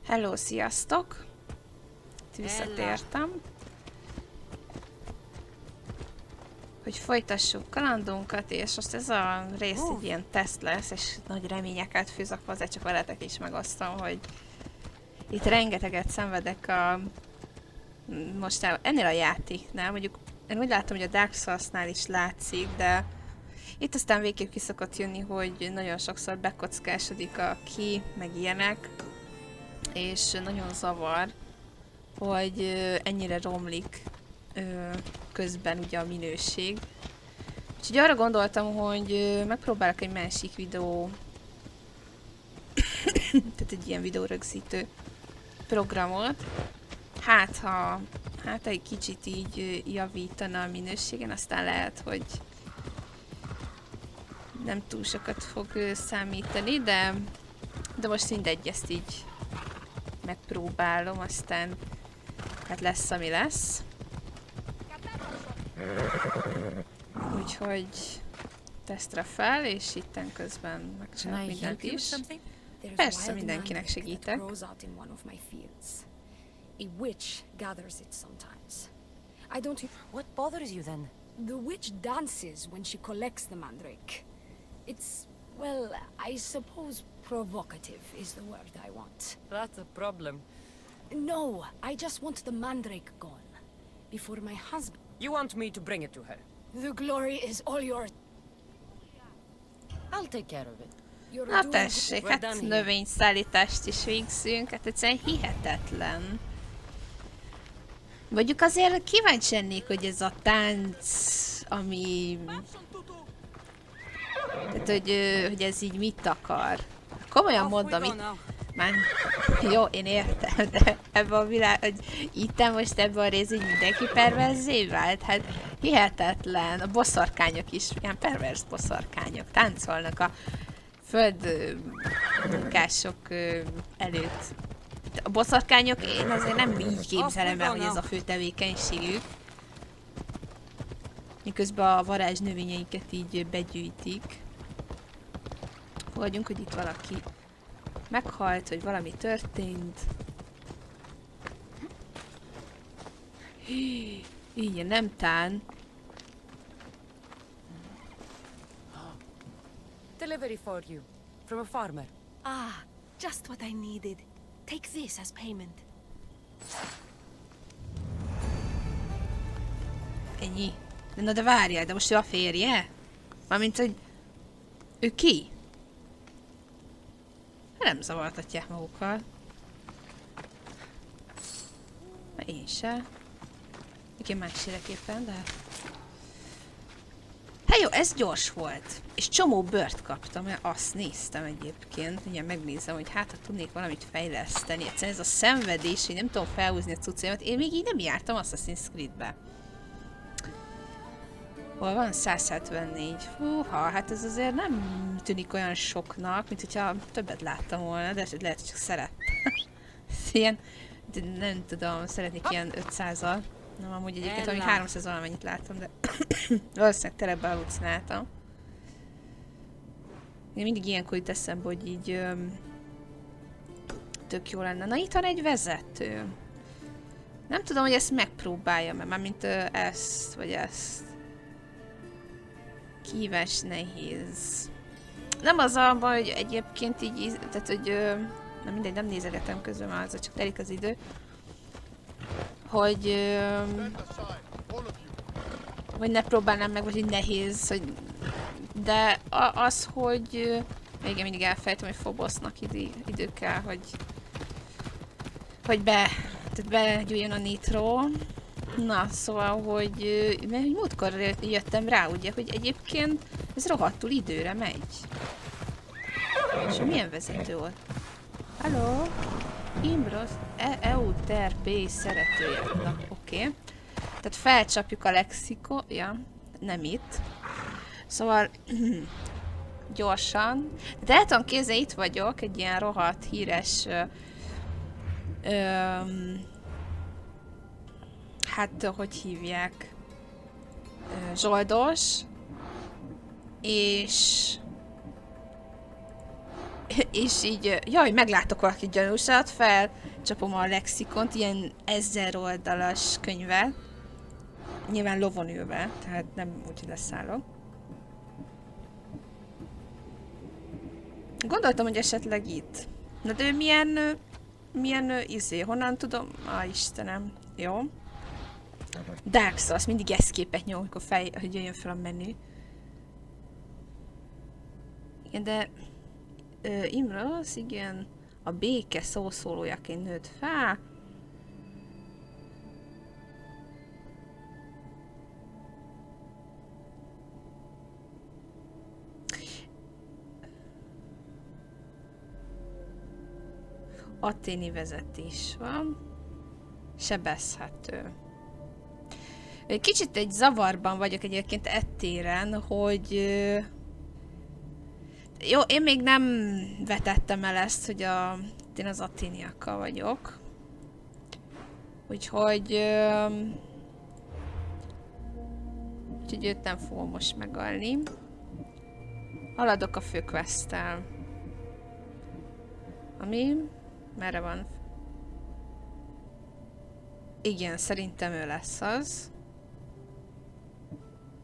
Hello, sziasztok! Visszatértem. Hogy folytassuk kalandunkat, és most ez a rész egy ilyen teszt lesz, és nagy reményeket fűzök hozzá, csak veletek is megosztom, hogy itt rengeteget szenvedek most ennél a játéknál, mondjuk én úgy látom, hogy a Dark Souls-nál is látszik, de itt aztán végképp ki szokott jönni, hogy nagyon sokszor bekockásodik a ki, meg ilyenek, és nagyon zavar, hogy ennyire romlik közben ugye a minőség. Úgyhogy arra gondoltam, hogy megpróbálok egy másik videó, tehát egy ilyen videórögzítő programot. Hát egy kicsit így javítana a minőségen, aztán lehet, hogy nem túl sokat fog számítani, de most mindegy, ezt így megpróbálom, aztán hát lesz, ami lesz. Úgyhogy tesztre fel, és itten közben megcsinálok mindent is. Persze, mindenkinek segítek. A witch gathers it sometimes. I don't... What bothers you then? The witch dances when she collects the mandrake. It's, well, I suppose provocative is the word I want. That's a problem. No, I just want the mandrake gone. Before my husband... You want me to bring it to her? The glory is all yours. I'll take care of it. Na tessék, hát növényszállítást is végzünk, hát egyszerűen hihetetlen. Mondjuk azért kíváncsi lennék, hogy ez a tánc, ami... Tehát, hogy ez így mit akar. Komolyan mondom, itt... Már... Jó, én értem, de ebben a világ... Hogy itt most ebben a részben mindenki perverzé vált, hát hihetetlen. A boszorkányok is, ilyen perverz boszorkányok táncolnak a földmunkások előtt. A boszorkányok, én azért nem így képzelem el, hogy ez a fő tevékenységük. Miközben a varázsnövényeiket így begyűjtik. Fogadjunk, hogy itt valaki meghalt, hogy valami történt. Így nem tán. Delivery for you, from a farmer. Ah, just what I needed. Take this as payment. Ennyi. Na de várjál, de most ő a férje? Mármint, hogy... Ő ki? Nem zavartatják magukkal. Én se. Én másféleképpen, de... Hát jó, ez gyors volt. És csomó bört kaptam, mert azt néztem egyébként. Ugye megnézem, hogy hát ha tudnék valamit fejleszteni. Egyszerűen ez a szenvedés, hogy nem tudom felhúzni a cuccaimat. Én még így nem jártam Assassin's Creed-be. Hol van? 174. Húha, hát ez azért nem tűnik olyan soknak, mint hogyha többet láttam volna, de lehet, hogy csak szerettem. Ilyen, nem tudom, szeretnék ilyen 500-al. Nem, amúgy egyébként amíg 300 valamennyit láttam, de valószínűleg terebben halucináltam. Én mindig ilyenkor jut eszembe, hogy így tök jó lenne. Na itt van egy vezető. Nem tudom, hogy ezt megpróbáljam, mert mármint ezt, vagy ezt. Kívás nehéz. Nem az a baj, hogy egyébként így, tehát hogy na mindegy, nem nézegetem közben, már az csak telik az idő. Hogy ne próbálnám meg, vagy hogy nehéz, hogy... De az, hogy... Igen, mindig elfelejtem, hogy Fobosznak idő kell, hogy begyújjon a nitro. Na, szóval, hogy múltkor jöttem rá, ugye, hogy egyébként ez rohadtul időre megy. És milyen vezető volt? Halló? Imbros? Euter P szeretője. Na, oké. Tehát felcsapjuk a lexikó... Ja, nem itt. Szóval... gyorsan. De el tudom képzelni, itt vagyok, egy ilyen rohadt híres... hát, hogy hívják? Zsoldos. És... És így, jaj, meglátok valaki gyanúsat, felcsapom a lexikont, ilyen 1000 oldalas könyvvel. Nyilván lovon ülve, tehát nem úgy, hogy leszállok. Gondoltam, hogy esetleg itt. Na de ő milyen honnan tudom? Istenem, jó. Dark Souls, mindig escape-et nyom, amikor hogy jöjjön fel a menü. Igen, de Imrosz, igen, a béke szószólójaként nőtt fel. Athéni vezetés van. Sebezhető. Kicsit egy zavarban vagyok egyébként ettéren, hogy... Jó, én még nem vetettem el ezt, hogy én az athéniakkal vagyok. Úgyhogy őt nem fogom most megölni. Haladok a főquesttel. Ami... Merre van? Igen, szerintem ő lesz az.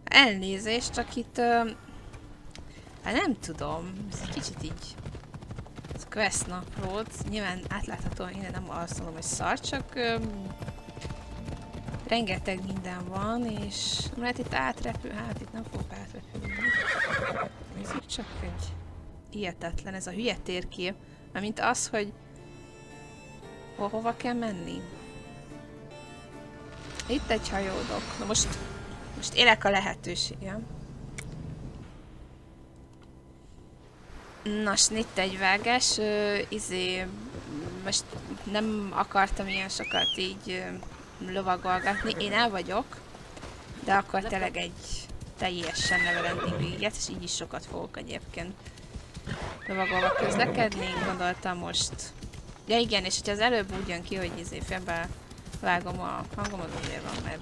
Elnézést, csak itt... hát nem tudom, ez egy kicsit így... Ez a quest naplót, nyilván átláthatóan én nem azt mondom, hogy szar, csak... rengeteg minden van, és nem lehet itt átrepül, hát itt nem fogok átrepülni. Ez csak egy... hihetetlen, ez a hülye térkép. Mármint az, hogy... hova kell menni? Itt egy hajódok. Na most élek a lehetőségem. Nos, itt egy vágás. Most nem akartam ilyen sokat így lovagolgatni. Én el vagyok, de akkor tényleg egy teljesen NeverEndig véget, és így is sokat fogok egyébként lovagolva közlekedni. Gondoltam most. Ja igen, és hogyha az előbb úgy jön ki, hogy félbe vágom a hangom, az azért van, mert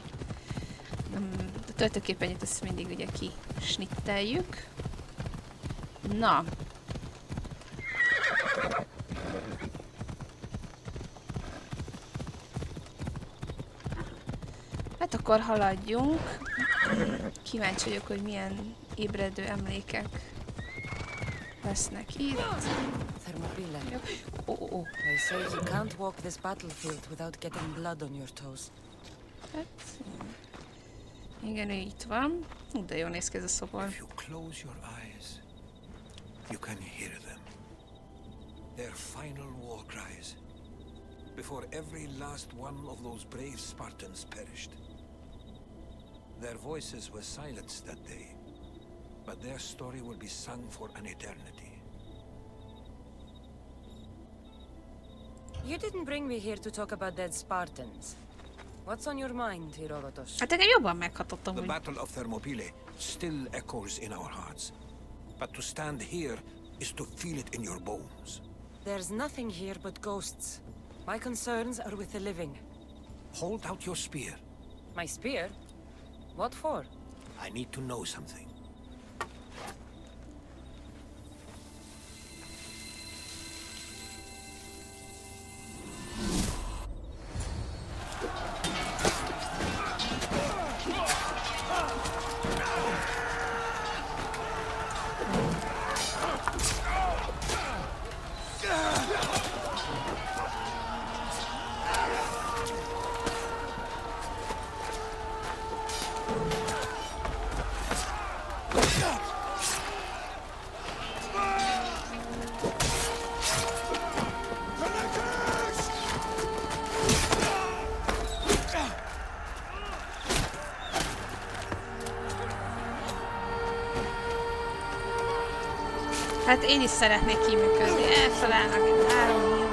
a töltőképernyőt azt mindig ugye kisnitteljük. Na. Hát akkor haladjunk. Kíváncsi vagyok, hogy milyen ébredő emlékek lesznek itt. Thermopyle. Oh. They say you can't walk this battlefield without getting blood on your toes. Hát, igen, ő itt van. De jól néz ki ez a szobor. If you close your eyes, you can hear them. Their final war cries. Before every last one of those brave Spartans perished. Their voices were silenced that day, but their story will be sung for an eternity. You didn't bring me here to talk about dead Spartans. What's on your mind, Herodotus? Hát engem jobban meghatottam, The hogy... Battle of Thermopylae still echoes in our hearts. But to stand here is to feel it in your bones. There's nothing here but ghosts. My concerns are with the living. Hold out your spear. My spear? What for? I need to know something. Hát én is szeretnék kiműködni. Eltalálnak egy 3 évet.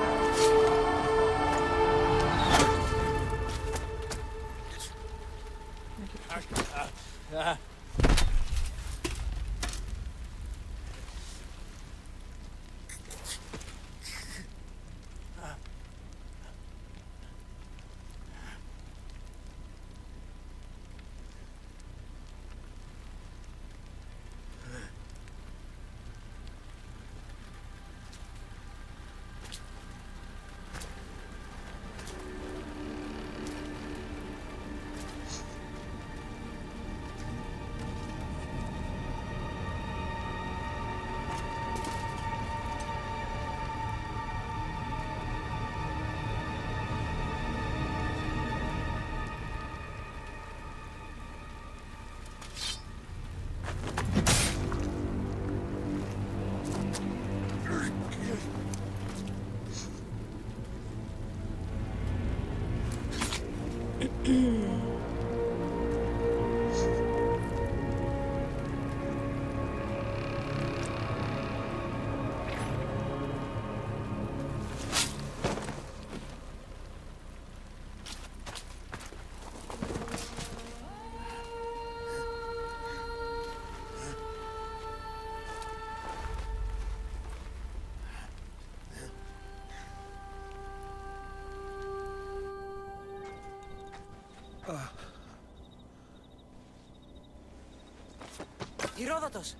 Herodotus!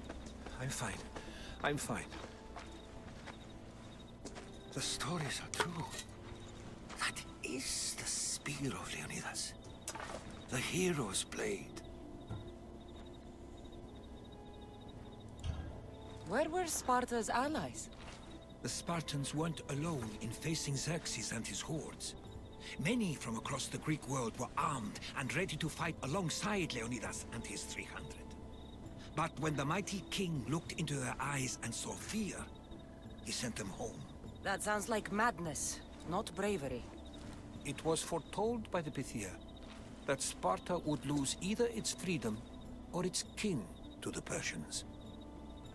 I'm fine. I'm fine. The stories are true. That is the spear of Leonidas. The hero's blade. Where were Sparta's allies? The Spartans weren't alone in facing Xerxes and his hordes. Many from across the Greek world were armed and ready to fight alongside Leonidas and his 300. But when the mighty king looked into their eyes and saw fear, he sent them home. That sounds like madness, not bravery. It was foretold by the Pythia that Sparta would lose either its freedom or its king to the Persians.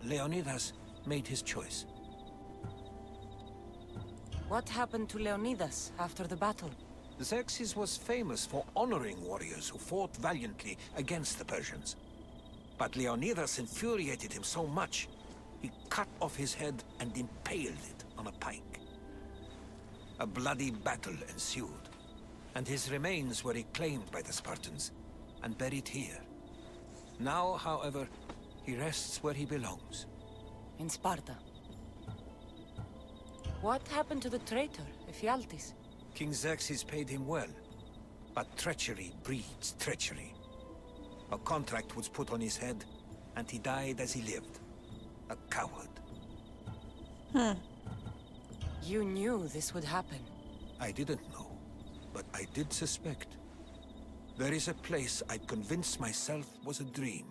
Leonidas made his choice. What happened to Leonidas after the battle? Xerxes was famous for honoring warriors who fought valiantly against the Persians. But Leonidas infuriated him so much, he cut off his head and impaled it on a pike. A bloody battle ensued, and his remains were reclaimed by the Spartans and buried here. Now, however, he rests where he belongs. In Sparta. What happened to the traitor, Ephialtes? King Xerxes paid him well, but treachery breeds treachery. A contract was put on his head, and he died as he lived. A coward. You knew this would happen. I didn't know, but I did suspect. There is a place I'd convinced myself was a dream.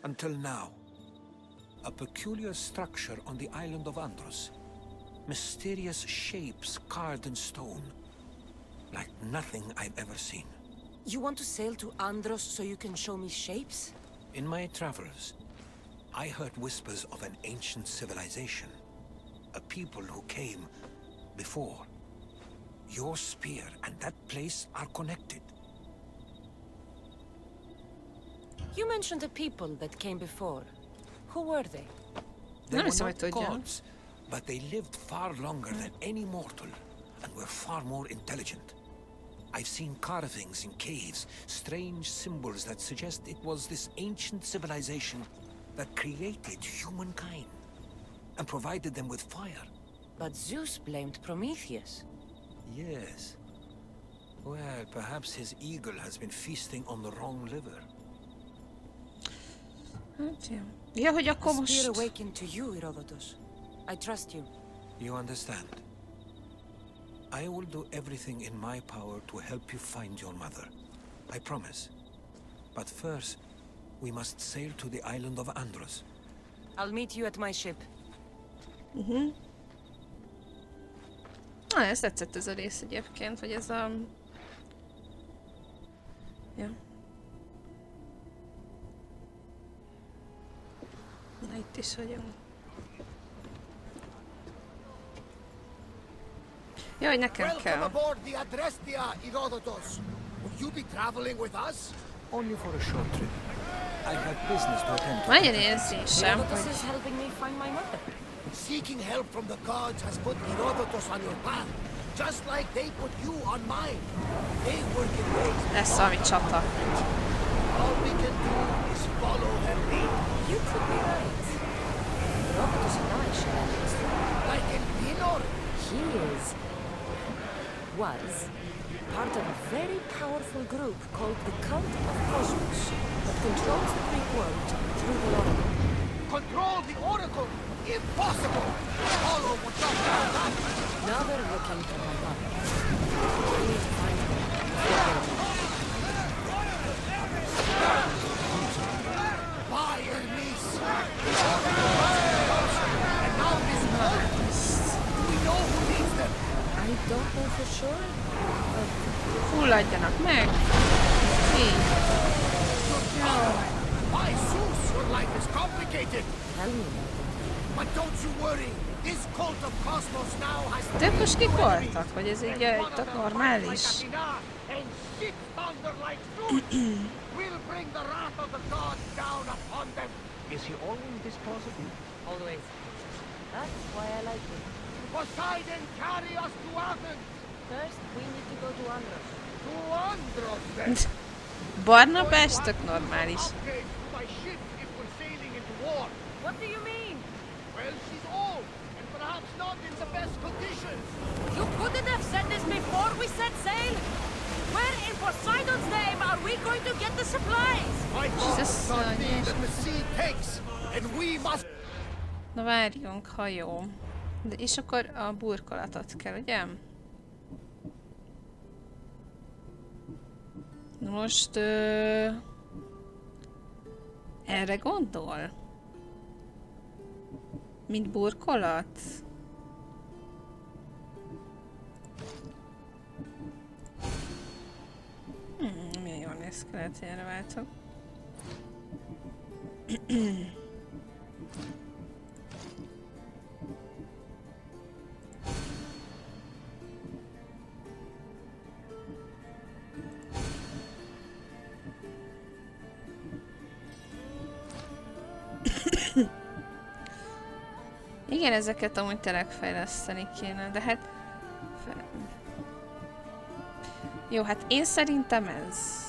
Until now. A peculiar structure on the island of Andros. Mysterious shapes carved in stone. Like nothing I've ever seen. You want to sail to Andros so you can show me shapes? In my travels, I heard whispers of an ancient civilization. A people who came before. Your spear and that place are connected. You mentioned the people that came before. Who were they? They Nem were hiszem, not hogy tudjam. gods, but they lived far longer than any mortal, and were far more intelligent. I've seen carvings in caves, strange symbols that suggest it was this ancient civilization that created humankind, and provided them with fire. But Zeus blamed Prometheus. Yes. Well, perhaps his eagle has been feasting on the wrong liver. Hát jó. Ja, hogy akkor The spear most... awakened to you, Herodotus. I trust you. You understand? I will do everything in my power to help you find your mother. I promise. But first, we must sail to the island of Andros. I'll meet you at my ship. Na, ez tetszett ez a rész egyébként, hogy ez a... Ja. Na, itt is vagyunk. Ja, hogy nekem Welcome kell. aboard the Adrestia, Herodotus. Will you be traveling with us? Only for a short trip. I have business to attend to. Van egy érzésem, Herodotus hogy... is helping me find my mother. Seeking help from the gods has put Herodotus on your path, just like they put you on mine. They work in ways Lesz valami csata. all we can do is follow their lead. You could be right. Herodotus and I share this. Like in Pinor. He was part of a very powerful group called the Cult of Cosmos that controls the Greek world through the oracle. Control the oracle? Impossible! Apollo would not do that. Now they're looking for my mother. I need to find her. By Hermes! And now this cult. Do we know who leads them? I don't know for sure, but Fulladjanak meg! Így. By Zeus, your life is complicated. tell me. But don't you worry. This cult of Cosmos now has De most kik voltak? Hogy ez így tök normális? and shit thunder like Zeus. We'll bring the wrath of the gods down upon them. Is he always this positive? Always. That's why I like you. Poseidon, carry us to Athens. First, we need to go to Andros. To Andros, then. Barnabás tök normális. Upgrade to my ship if we're sailing war. What do you mean? Well, she's old, and perhaps not in the best conditions. You couldn't have said this before we set sail? Where in Poseidon's name are we going to get the supplies? My father Jesus, taught me yes. that the sea takes, and we must... Na várjunk, hajó. De és akkor a burkolatot kell, ugye? Most... erre gondol? Mint burkolat? Milyen jól néz ki, lehet, hogy erre váltok. Igen, ezeket amúgy tényleg fejleszteni kéne, de hát... Jó, hát én szerintem ez...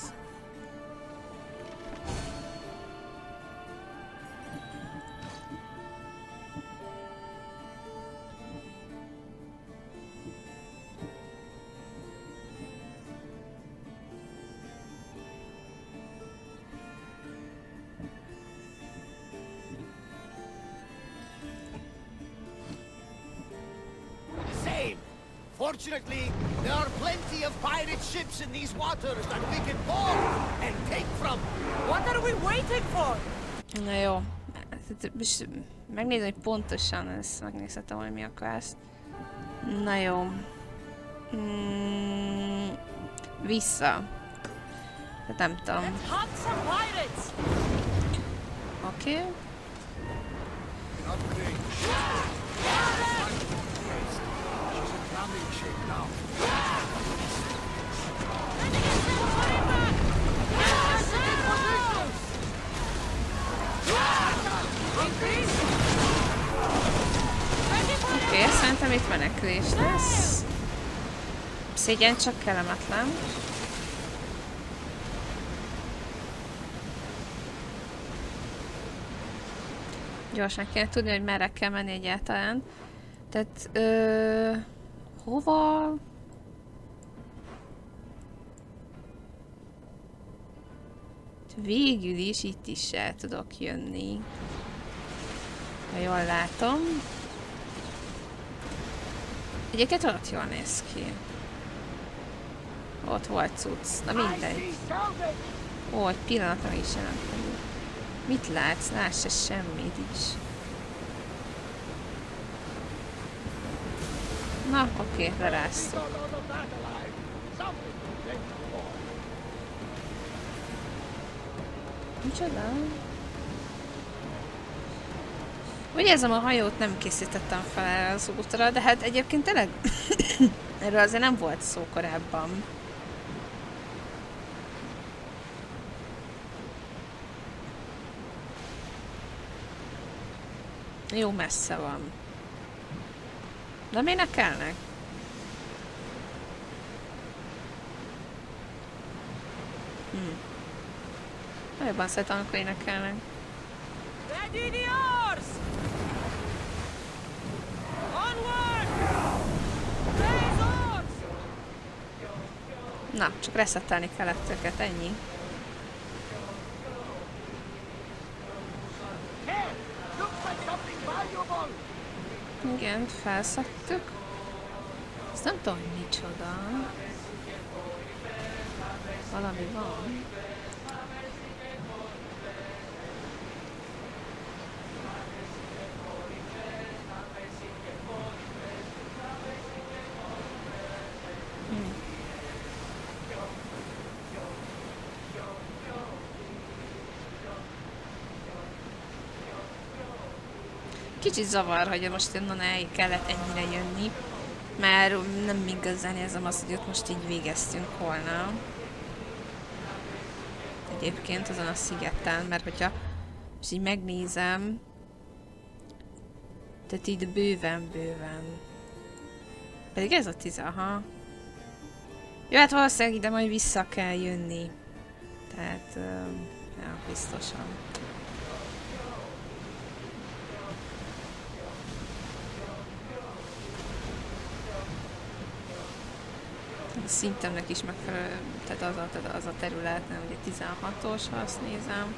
Same. Fortunately, there are plenty of pirate ships in these waters that we can board and take from. What are we waiting for? Na jó. Most megnézem, hogy pontosan ezt megnézhetem, hogy mi a quest. Na jó. Vissza. Hát nem tudom. Let's hunt some pirates! Oké. Upgrade. She's in crowning shape now. Oké, szerintem itt menekülés lesz. Szégyen csak kellemetlen. Gyorsan kéne tudni, hogy merre kell menni egyáltalán. Tehát, hova? Végül is itt is el tudok jönni. Ha jól látom. Egyébként ott jól néz ki. Ott volt cucc. Na mindegy. Ó, egy pillanatra is jelent. Mit látsz? Látsz se semmit is. Na, oké, leráztuk. Micsoda? Úgy érzem, a hajót nem készítettem fel erre az útra, de hát egyébként tényleg erről azért nem volt szó korábban. Jó messze van. De miért ne kellnek? Jobban szeretem, amikor énekelnek. Ready the oars! Onward! Raise oars! Na, csak reszettelni kellett őket, ennyi. Igen, felszedtük. Ezt nem tudom, hogy micsoda. Valami van. Kicsit zavar, hogy most onnan el kellett ennyire jönni, mert nem igazán érzem azt, hogy ott most így végeztünk volna. Egyébként azon a szigeten, mert hogyha most így megnézem, tehát így bőven. Pedig ez a 10, aha. Jó, hát valószínűleg ide majd vissza kell jönni. Tehát, ja, biztosan. szintemnek is megfelelő, tehát az a terület, nem ugye 16-os, ha azt nézem.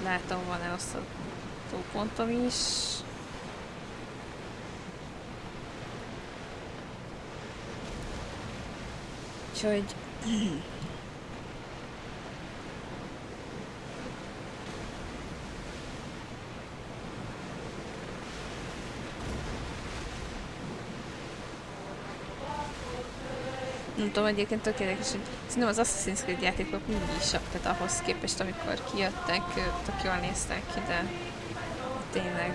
Látom, van elosztható pontom is. Úgyhogy... Nem tudom, egyébként tök érdekes, hogy szerintem az Assassin's Creed játékok mindig is, tehát ahhoz képest, amikor kijöttek, tök jól néztek ki, de tényleg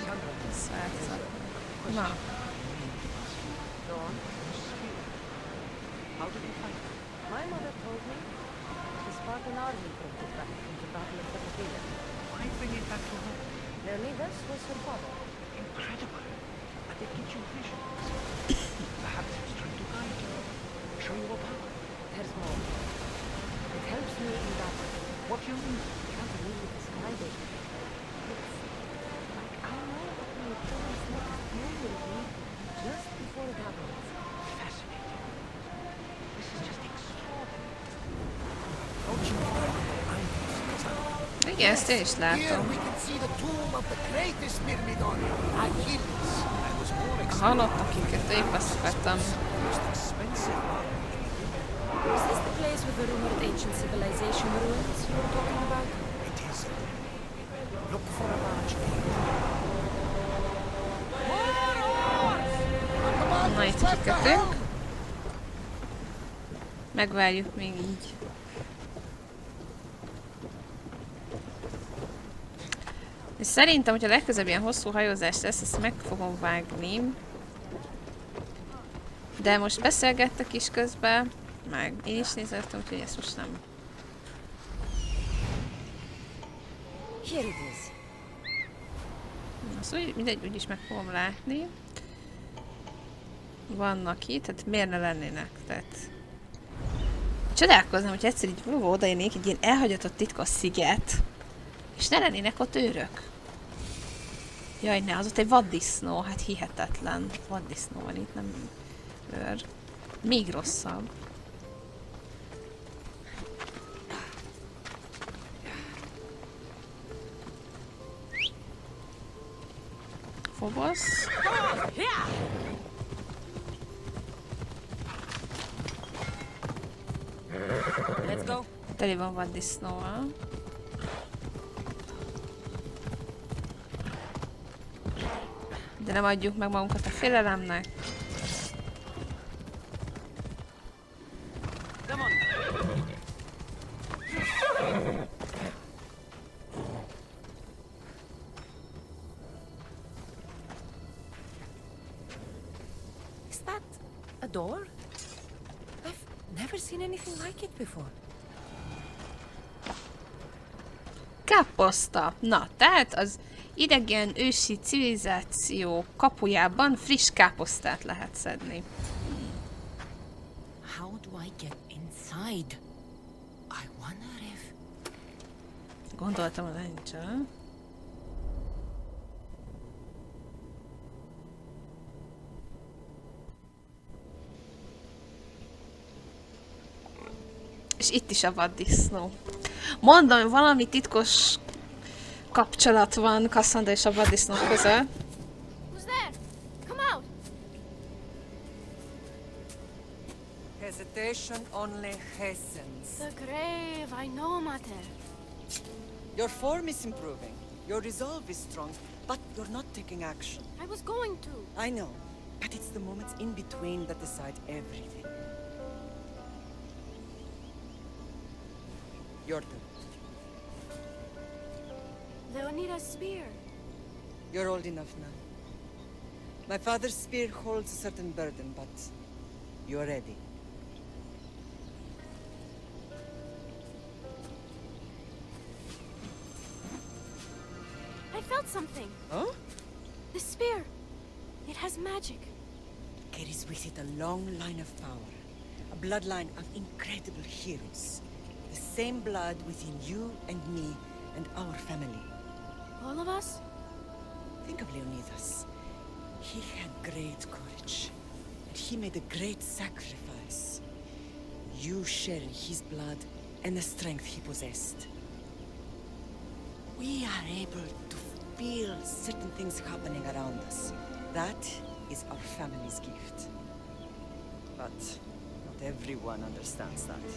ez változat. Na. My mother told me the Spartan army brought it back from the Battle of Thermopylae. Why bring it back to her? Leonidas was her father. Incredible. But it gives you visions. Perhaps it's trying to guide you. Show you a power. There's more. It helps me in battle. What do you mean? Can't really describe it. It's like I know what my opponent's next move will be just before it happens. Fascinating. This is just extraordinary. Don't you remember Angus, Cassandra? Igen, ezt én is Here látom. we can see the tomb of the greatest Myrmidon, Achilles. I was more A halott, akiket épp azt akartam. most expensive one. Is this the place with the rumored ancient civilization ruins you were talking about? It is. Look for a large gate. Na, itt kikötünk. Megvárjuk még így. És szerintem, hogyha legközelebb ilyen hosszú hajózás lesz, ezt meg fogom vágni. De most beszélgettek is közben, meg én is nézettem, úgyhogy ezt most nem. Here it is. Azt úgy, mindegy, úgyis meg fogom látni. Vannak itt, tehát miért ne lennének, tehát... Csodálkoznám, hogy egyszer így odaérnék egy ilyen elhagyatott titkos sziget, és ne lennének ott őrök. Jaj, ne, az ott egy vaddisznó, hát hihetetlen. Vaddisznó van itt, nem őr. Még rosszabb. Fobosz. Let's go. Teli van vaddisznóval. De nem adjuk meg magunkat a félelemnek. Come on. Is that a door? I've never seen anything like it before. Káposzta. Na, tehát az idegen ősi civilizáció kapujában friss káposztát lehet szedni. How do I get inside? I wonder if... Gondoltam, hogy nincsen. És itt is a vaddisznó. Mondom, valami titkos kapcsolat van Cassandra és a vaddisznó között. Who's there? Come out! Hesitation only hastens. The grave, I know, Mater. Your form is improving. Your resolve is strong, but you're not taking action. I was going to. I know, but it's the moments in between that decide everything. Your turn. Leonidas' spear. You're old enough now. My father's spear holds a certain burden, but you're ready. I felt something. Huh? The spear. It has magic. Carries with it a long line of power. A bloodline of incredible heroes. The same blood within you and me and our family. All of us? Think of Leonidas. He had great courage. And he made a great sacrifice. you share his blood and the strength he possessed. We are able to feel certain things happening around us. That is our family's gift. But not everyone understands that.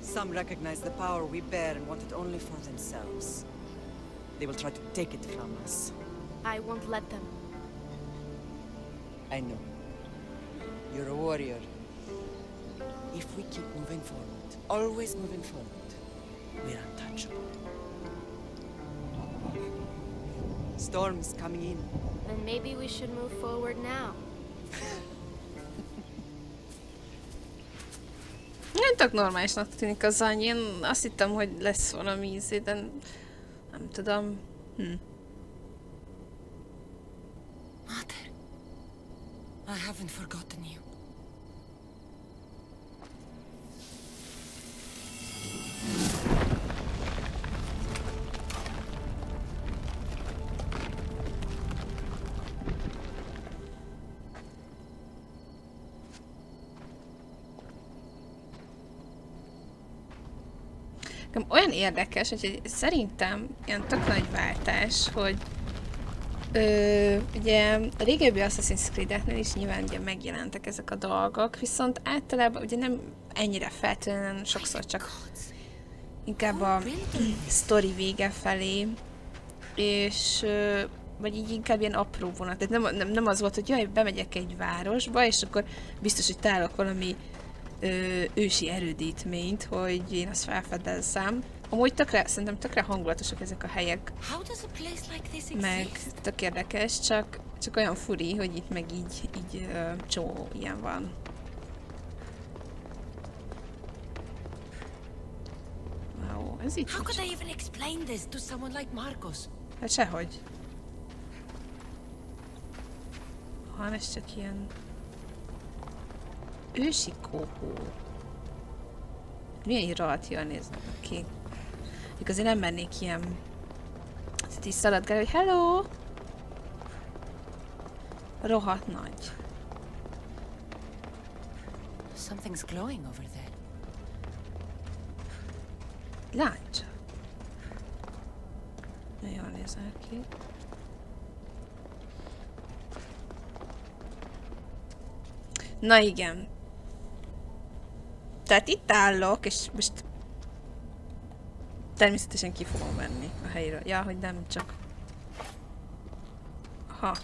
Some recognize the power we bear and want it only for themselves. They will try to take it from us. I won't let them. I know. You're a warrior. If we keep moving forward, always moving forward, we're untouchable. Storm's coming in. Then maybe we should move forward now. Nem tök normálisnak tűnik az annyi. Én azt hittem, hogy lesz valami ízé, de nem tudom. Mother, I haven't forgotten you. Olyan érdekes, hogy szerintem ilyen tök nagy váltás, hogy ugye a régebbi Assassin's Creed-eknél is nyilván ugye megjelentek ezek a dolgok, viszont általában ugye nem ennyire feltétlenül, sokszor csak inkább a sztori vége felé, és vagy így inkább ilyen apró vonat. Tehát nem az volt, hogy jaj, bemegyek egy városba, és akkor biztos, hogy találok valami ősi erődítményt, hogy én azt felfedezzem. Amúgy szerintem tökre hangulatosak ezek a helyek, meg tök érdekes, csak olyan furi, hogy itt meg így csomó ilyen van. Wow, ez így How could I even explain this to someone like Marcos? Hát sehogy. Han, ez csak ilyen ősi kóhó. Milyen rohadt jól néznek ki. Azért nem mennék ilyen... Ezt így szaladgálni, hogy hello! Rohadt nagy. Something's glowing over there. Láncsa. Nagyon jól néznek ki. Na igen. Tehát itt állok, és most természetesen ki fogom menni a helyről. Ja, hogy nem csak... Ha.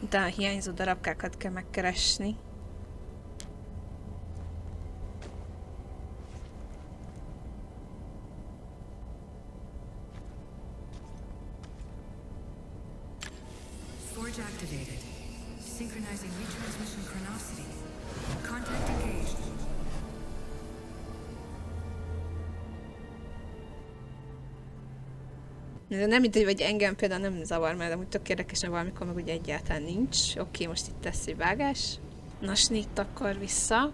Utána a hiányzó darabkákat kell megkeresni. Forge activated. Synchronizing retransmission chronicity. Contact engaged. De nem így, hogy engem például nem zavar, mert amúgy tök érdekes, mert valamikor meg ugye egyáltalán nincs. Oké, most itt lesz egy vágás. Na, snitt akkor vissza.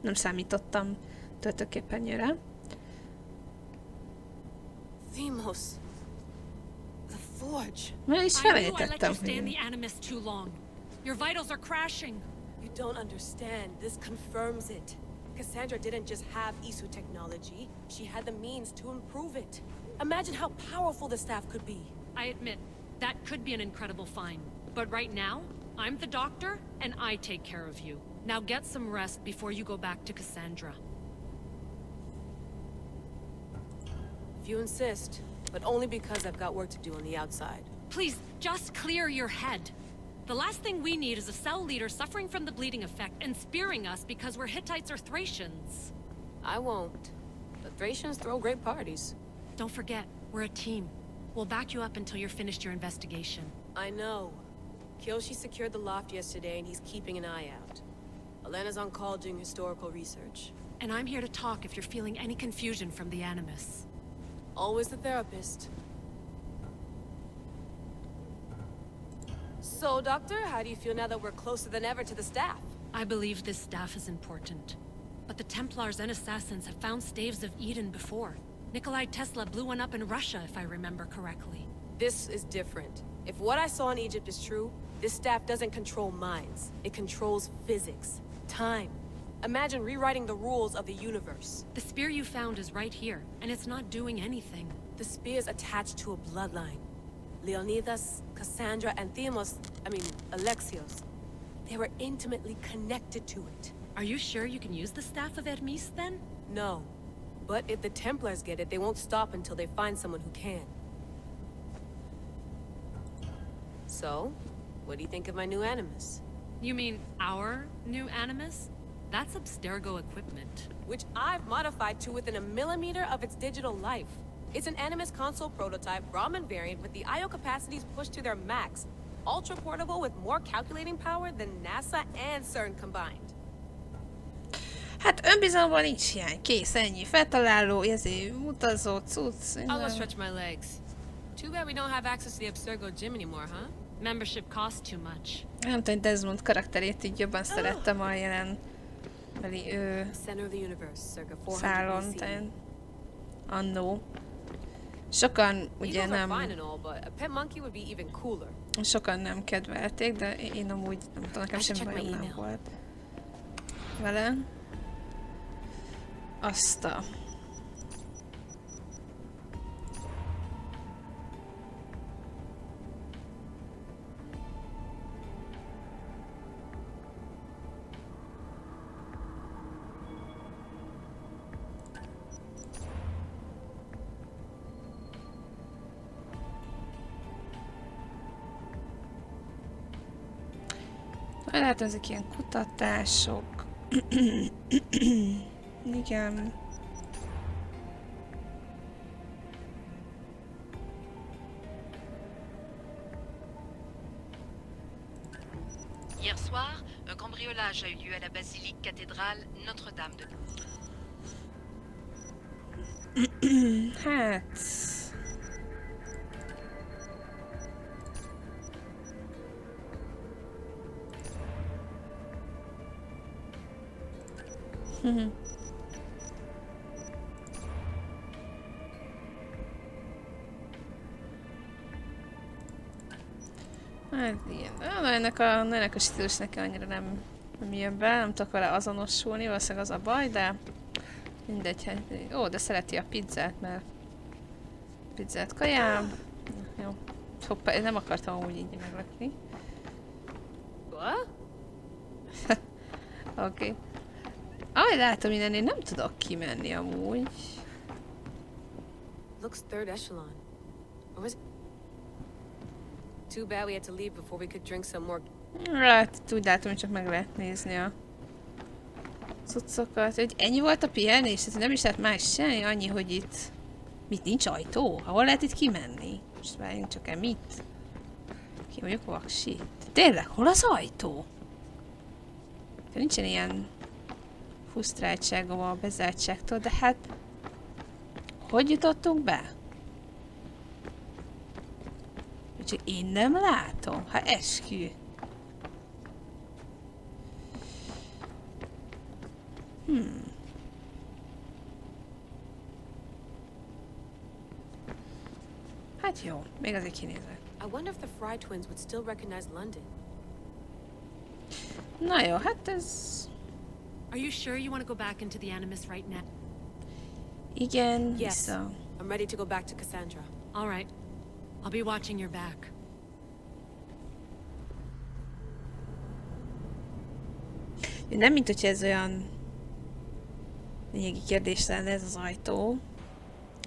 Nem számítottam töltőképernyőre. Themos. The forge. Mert is I knew I let you felejtettem, stay in hogy... the Animus too long. Your vitals are crashing. You don't understand. This confirms it. Cassandra didn't just have Isu technology. She had the means to improve it. Imagine how powerful the staff could be. I admit, that could be an incredible find. But right now, I'm the doctor, and I take care of you. Now get some rest before you go back to Cassandra. If you insist, but only because I've got work to do on the outside. Please, just clear your head. The last thing we need is a cell leader suffering from the bleeding effect and spearing us because we're Hittites or Thracians. I won't. The Thracians throw great parties. Don't forget, we're a team. We'll back you up until you're finished your investigation. I know. Kyoshi secured the loft yesterday and he's keeping an eye out. Elena's on call doing historical research. And I'm here to talk if you're feeling any confusion from the Animus. Always the therapist. So, Doctor, how do you feel now that we're closer than ever to the staff? I believe this staff is important. But the Templars and Assassins have found staves of Eden before. Nikolai Tesla blew one up in Russia, if I remember correctly. This is different. If what I saw in Egypt is true, This staff doesn't control minds. It controls physics, time. Imagine rewriting the rules of the universe. The spear you found is right here, and it's not doing anything. The spear's attached to a bloodline. Leonidas, Cassandra, and Alexios. They were intimately connected to it. Are you sure you can use the Staff of Hermes, then? No. But if the Templars get it, they won't stop until they find someone who can. So, what do you think of my new Animus? You mean our new Animus? That's Abstergo equipment. Which I've modified to within a millimeter of its digital life. It's an Animus console prototype, Raman variant with the I/O capacities pushed to their max. Ultra portable with more calculating power than NASA and CERN combined. Hát önbizalomban nincs hiány. Kész, ennyi. Feltaláló, utazó, cucc. I'll go stretch my legs. Too bad we don't have access to the Abstergo gym anymore, huh? Membership costs too much. Nem tudom, Desmond karakterét így jobban szerettem a jelen beli Center of the universe, circa 400 szálon, BC. tehát annó. Sokan ugye Eagles are nem, fine and all, but a pet monkey would be even cooler. sokan nem kedvelték, de én amúgy nem tudom, nekem semmi bajom nem volt vele. Azt a... Lehet, ezek ilyen kutatások. Igen. Hier soir, un cambriolage a eu lieu à la basilique cathédrale Notre-Dame de... Hát... Hát igen, de ennek a stílus nekem annyira nem jön be, nem tudok vele azonosulni, valószínűleg az a baj, de mindegy, hát, ó, de szereti a pizzát, mert pizzát kajám. Jó, hoppá, én nem akartam amúgy így meglepni. What? Oké. Ahogy látom, innen én nem tudok kimenni amúgy. Looks third echelon. Or was it? Too bad we had to leave before we could drink some more. Hát úgy látom, hogy csak meg lehet nézni a cuccokat. Hogy ennyi volt a pihenés? Ez nem is lehet más semmi, annyi, hogy itt... Mit, nincs ajtó? Hol lehet itt kimenni? Most várjunk csak el, mit? Ki vagyok vaksi? Tényleg, hol az ajtó? Nincsen ilyen frusztráltságom a bezártságtól, de hát... Hogy jutottunk be? Úgyhogy én nem látom. Hát eskü. Hát jó, még azért kinézek. I wonder if the Fry twins would still recognize London. Na jó, hát ez... Are you sure you want to go back into the Animus right now? Igen, Yes. vissza. I'm ready to go back to Cassandra. All right. I'll be watching your back. Nem, mint hogyha ez olyan lényegi kérdés lenne ez az ajtó.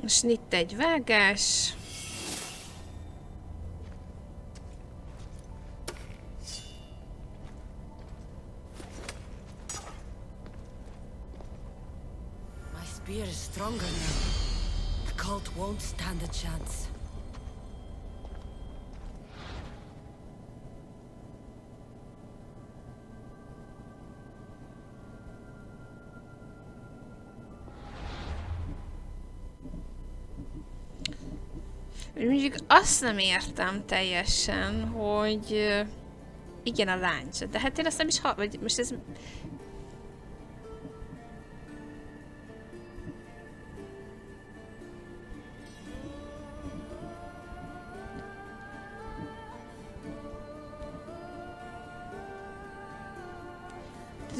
Most itt egy vágás. My spear is stronger now. The cult won't stand a chance. Mondjuk azt nem értem teljesen, hogy igen a lány, de hát én azt nem is vagy most ez...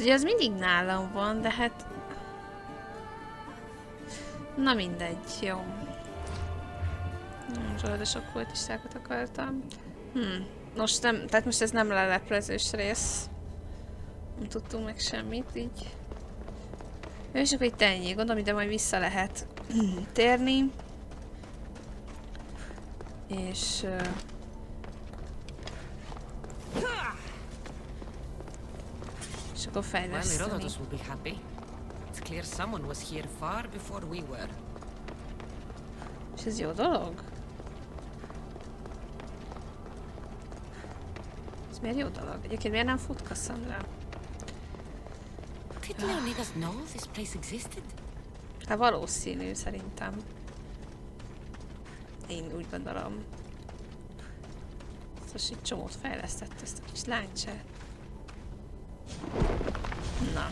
Ugye az mindig nálam van, de hát... Na mindegy, jó. Zsolda sok kultistákat akartam. Most nem, tehát most ez nem leleplezős rész. Nem tudtunk meg semmit, így. És akkor itt ennyi, gondolom, ide majd vissza lehet térni. És... és akkor fejleszteni. Well, Herodotus will be happy. It's clear someone was here far before we were. És ez jó dolog? Ez miért jó dolog? Egyébként miért nem fut Cassandra? Did Leonidas know this place existed? Hát valószínű, szerintem. Én úgy gondolom. Szóval itt csomót fejlesztett ezt a kis láncsát. Na.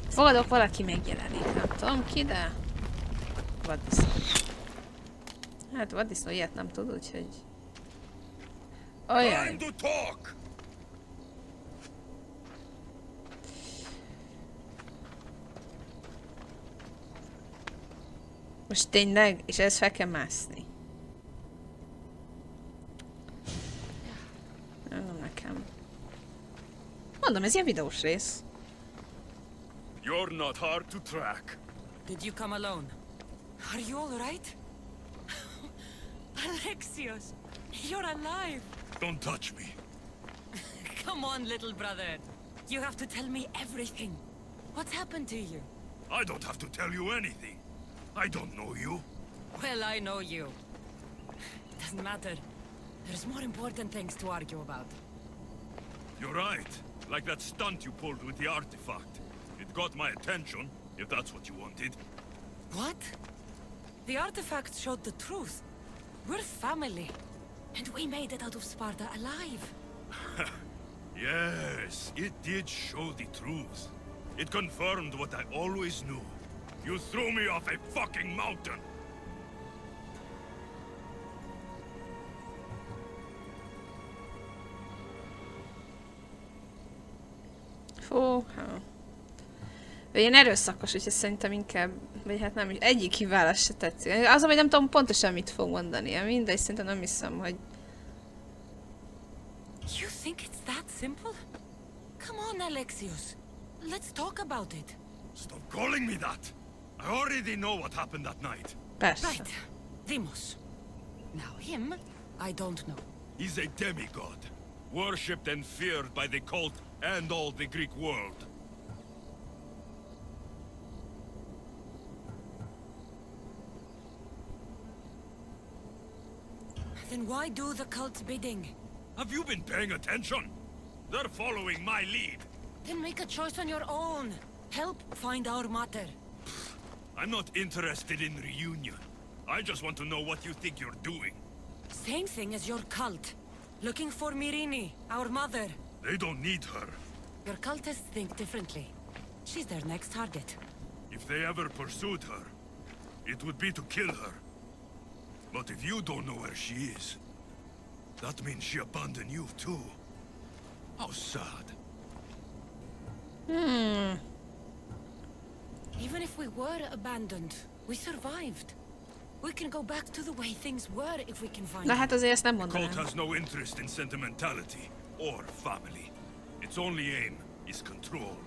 Fogadok, valaki megjelenik. Nem tudom ki, de... vaddisznó. Hát vaddisznó ilyet nem tud, úgyhogy... Olyan. Most tényleg? És ez fel kell mászni. Nekem. Mondom, ez ilyen videós rész. You're not hard to track. Did you come alone? Are you all right? Alexios, you're alive. Don't touch me. Come on, little brother. You have to tell me everything. What's happened to you? I don't have to tell you anything. I don't know you. Well, I know you. Doesn't matter. There's more important things to argue about. You're right. Like that stunt you pulled with the artifact. It got my attention, if that's what you wanted. What? The artifact showed the truth. We're family. And we made it out of Sparta alive. Yes, it did show the truth. It confirmed what I always knew. You threw me off a fucking mountain! Fú, ő ilyen erőszakos, úgyhogy szerintem inkább, vagy hát nem, egyik híválás se tetszik. Az, hogy nem tudom pontosan mit fog mondani, mindegy, szerintem nem hiszem, hogy... You think it's that simple? Come on, Alexios. Let's talk about it. Stop calling me that! I already know what happened that night. Persze. Right. Deimos. Now him, I don't know. He's a demigod, worshipped and feared by the cult and all the Greek world. Then why do the cult's bidding? Have you been paying attention? They're following my lead. Then make a choice on your own. Help find our mater. I'm not interested in reunion. I just want to know what you think you're doing. Same thing as your cult. Looking for Myrine, our mother. They don't need her. Your cultists think differently. She's their next target. If they ever pursued her, it would be to kill her. But if you don't know where she is, that means she abandoned you too. How sad. Even if we were abandoned, we survived. We can go back to the way things were if we can find Na hát azért ezt nem The cult mondanám. has no interest in sentimentality or family. Its only aim is control.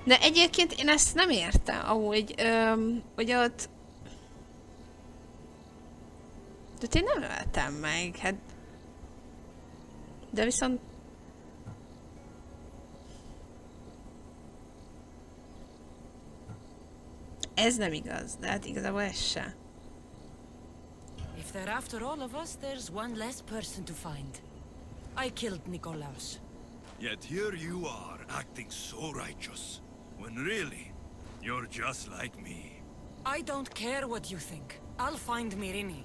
De egyébként én ezt nem értem, ahogy, hogy ott... De én nem öltem meg, hát... De viszont... Ez nem igaz, de hát igazából ez se. If they're after all of us, there's one less person to find. I killed Nikolaos. Yet here you are, acting so righteous, when really, you're just like me. I don't care what you think. I'll find Myrine.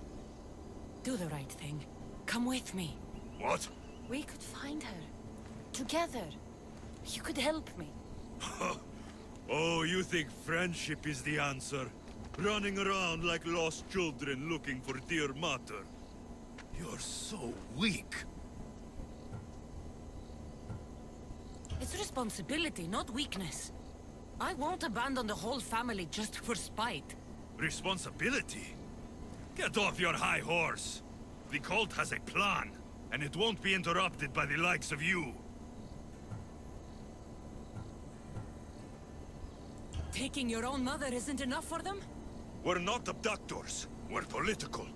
Do the right thing. Come with me. What? We could find her. Together. You could help me. Oh, you think friendship is the answer? Running around like lost children looking for dear mother. You're so weak. It's responsibility, not weakness. I won't abandon the whole family just for spite. Responsibility? Get off your high horse. The cult has a plan, and it won't be interrupted by the likes of you. Taking your own mother isn't enough for them? We're not abductors. We're political.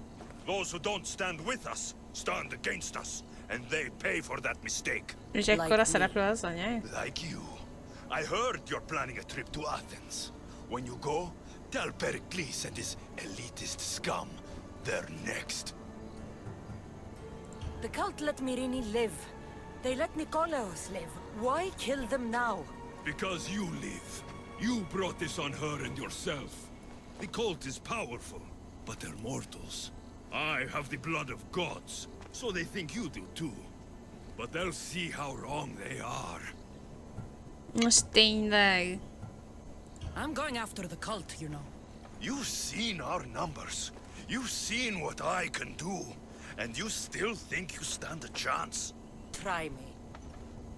Those who don't stand with us, stand against us. And they pay for that mistake. És ekkor a szereplő az anyája? Like you. I heard you're planning a trip to Athens. When you go, tell Pericles and his elitist scum they're next. The cult let Myrrine live. They let Nikolaos live. Why kill them now? Because you live. You brought this on her and yourself. The cult is powerful, but they're mortals. I have the blood of gods, so they think you do too. But they'll see how wrong they are. Most tényleg. I'm going after the cult, you know. You've seen our numbers. You've seen what I can do. And you still think you stand a chance? Try me.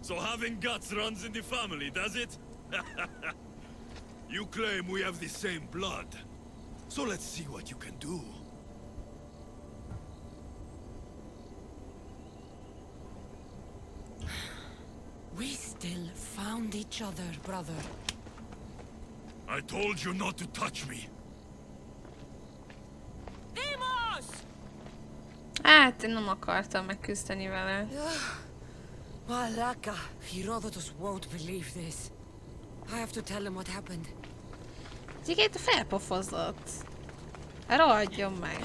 So having guts runs in the family, does it? You claim we have the same blood. So let's see what you can do. We still found each other, brother. I told you not to touch me. Demos! Hát, én nem akartam megküzdeni vele. Malaka, Herodotus won't believe this. I have to tell him what happened. Egyébként felpofozott. Rohadjon meg.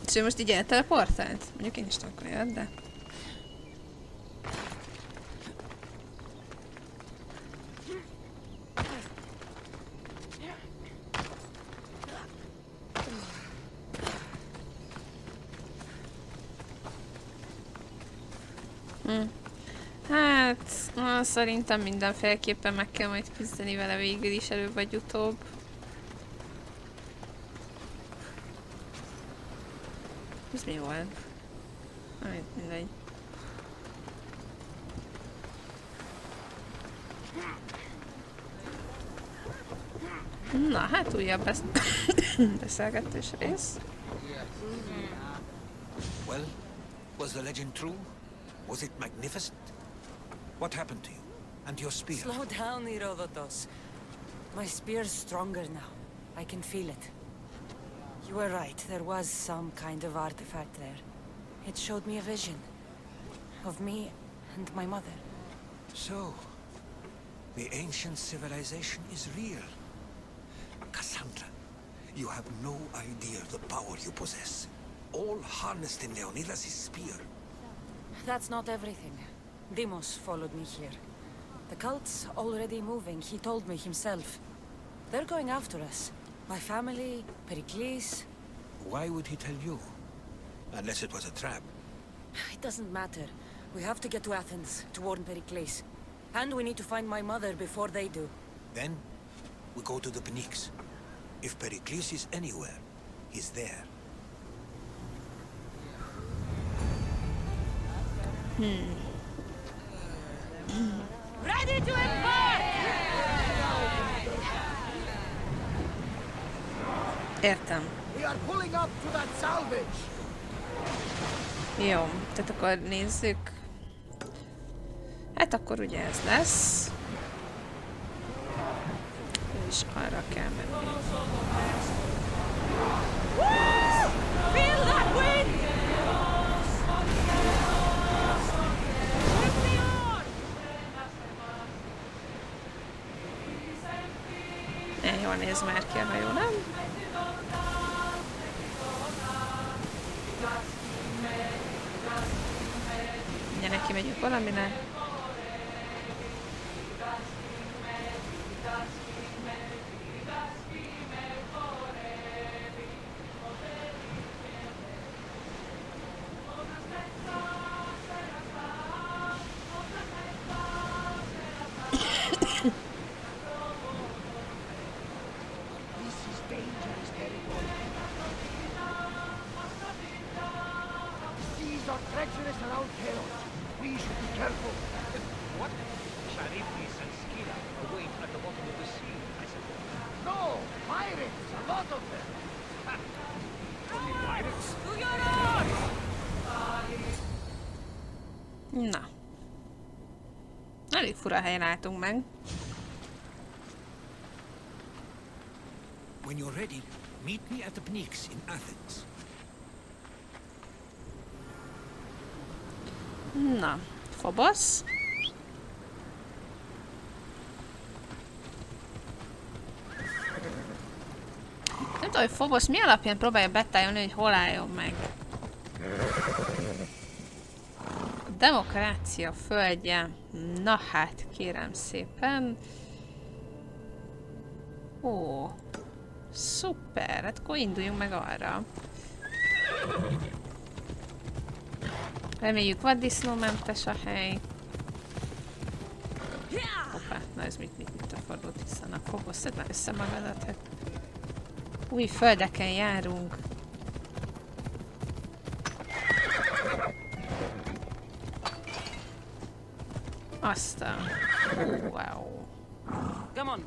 És ő most így elteleportált? Mondjuk én is tudok olyat, de... Hát, szerintem mindenféleképpen meg kell majd küzdeni vele végül is előbb vagy utóbb. Ez mi volt? Mindegy. Na, hát újabb beszélgetős rész. Well, was the legend true? Was it magnificent? What happened to you? And your spear? Slow down, Herodotus. My spear's stronger now. I can feel it. You were right, there was some kind of artifact there. It showed me a vision. Of me and my mother. So, the ancient civilization is real. Cassandra, you have no idea the power you possess. All harnessed in Leonidas' spear. That's not everything. Demos followed me here. The cult's already moving, he told me himself. They're going after us. My family, Pericles. Why would he tell you? Unless it was a trap. It doesn't matter. We have to get to Athens to warn Pericles. And we need to find my mother before they do. Then, we go to the Pnyx. If Pericles is anywhere, he's there. Ready to embark! Értem. We are pulling up to that salvage. Jó, tehát akkor nézzük. Hát akkor ugye ez lesz. És arra kell menni. Feel that wind! Jól néz már ki a hajó, nem? Ugye neki megyünk valamire. is dangerous territory. These are treacherous around chaos. We should be careful. What? Sharifis and Skira await at the bottom of the sea, I suppose. No! Pirates! A lot of them! Only pirates? Na. Elég fura helyen álltunk meg. When you're ready, meet me at the Pnyx in Athens. Na, Fobosz. Nem tudom, hogy Fobosz mi alapján próbálja betájolni, hogy hol álljon meg. A demokrácia földje. Na hát, kérem szépen. Ó, szuper, hát akkor induljunk meg arra. Reméljük vaddisznómentes a hely. Hoppá, na ez mit fordult vissza a Fobosz, szedd már össze magadat, hát. Új földeken járunk. Aztán. Wow. Come on.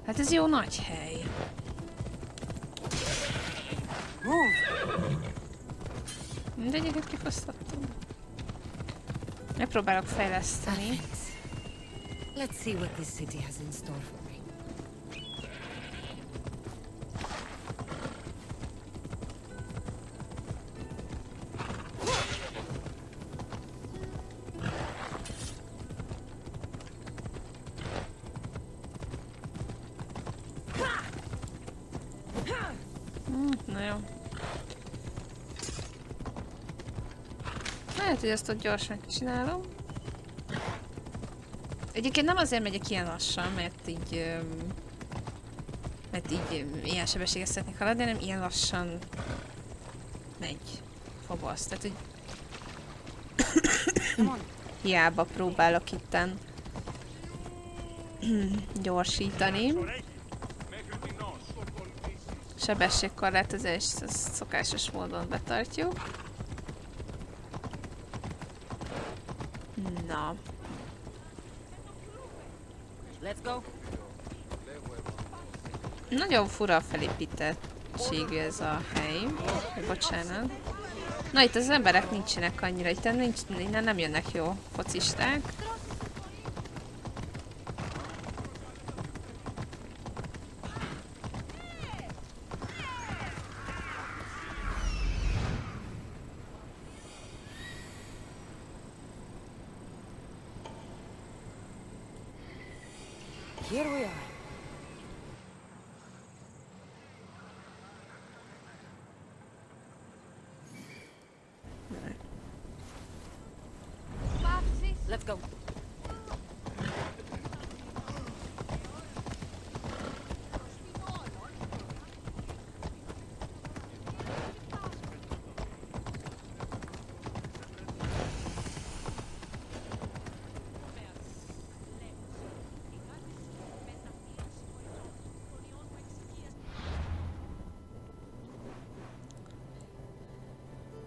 Hát ez jó nagy hely. Mindegyiket kifosztottam. Megpróbálok fejleszteni. Let's see what this city has in store for me. Na jó. Lehet, hogy ezt ott gyorsan csinálom. Egyébként nem azért megyek ilyen lassan, mert így ilyen sebességgel szeretnék haladni, hanem ilyen lassan megy Fobosz. Tehát, hogy hiába próbálok itten gyorsítani. Sebességkorlátozást ezt szokásos módon betartjuk. Na. Let's go. Nagyon fura felépítettségű ez a hely. Bocsánat. Na itt az emberek nincsenek annyira, innen nem jönnek jó focisták. Here we are. Let's go.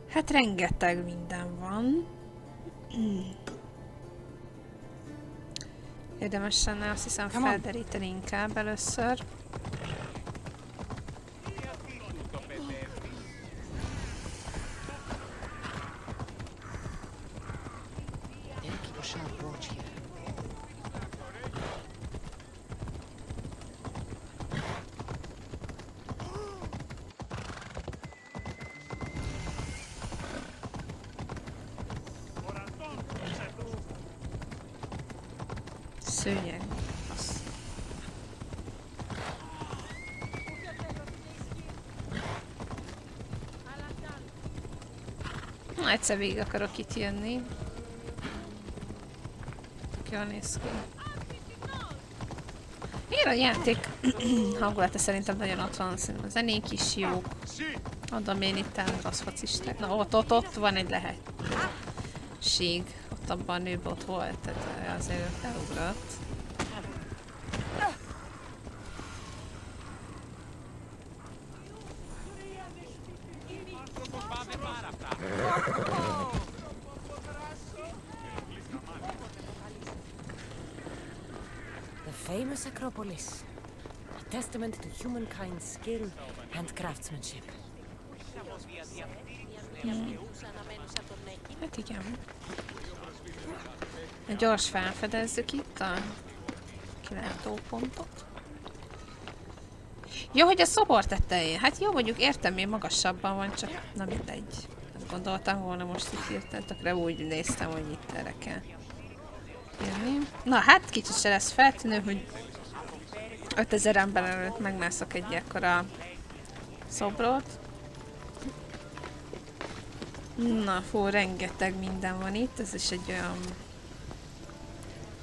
Hát rengeteg minden van. Érdemes lenne azt hiszem felderíteni inkább először. Szőnyeg. Na, egyszer végig akarok itt jönni. Jól néz ki. Miért a játék hangulata szerintem nagyon ott van, szerintem a zenék is jók. Adom én itt rossz focisták. Na ott van egy lehetség. Ott abban a nőben ott volt, tehát azért ő felugrott. The famous Acropolis. A testament to humankind's skill and craftsmanship. Hát igen. Gyors felfedezzük itt a kilátópontot. Jó, hogy a szobor tetején. Hát jó, mondjuk értem, én magasabban van, csak na mindegy. Nem gondoltam volna most itt hirtelen, tökre úgy néztem, hogy itt erre kell jönni. Na hát kicsit se lesz feltűnő, hogy 5000 ember előtt megmászok egy ekkora szobrot. Na, fú, rengeteg minden van itt, ez is egy olyan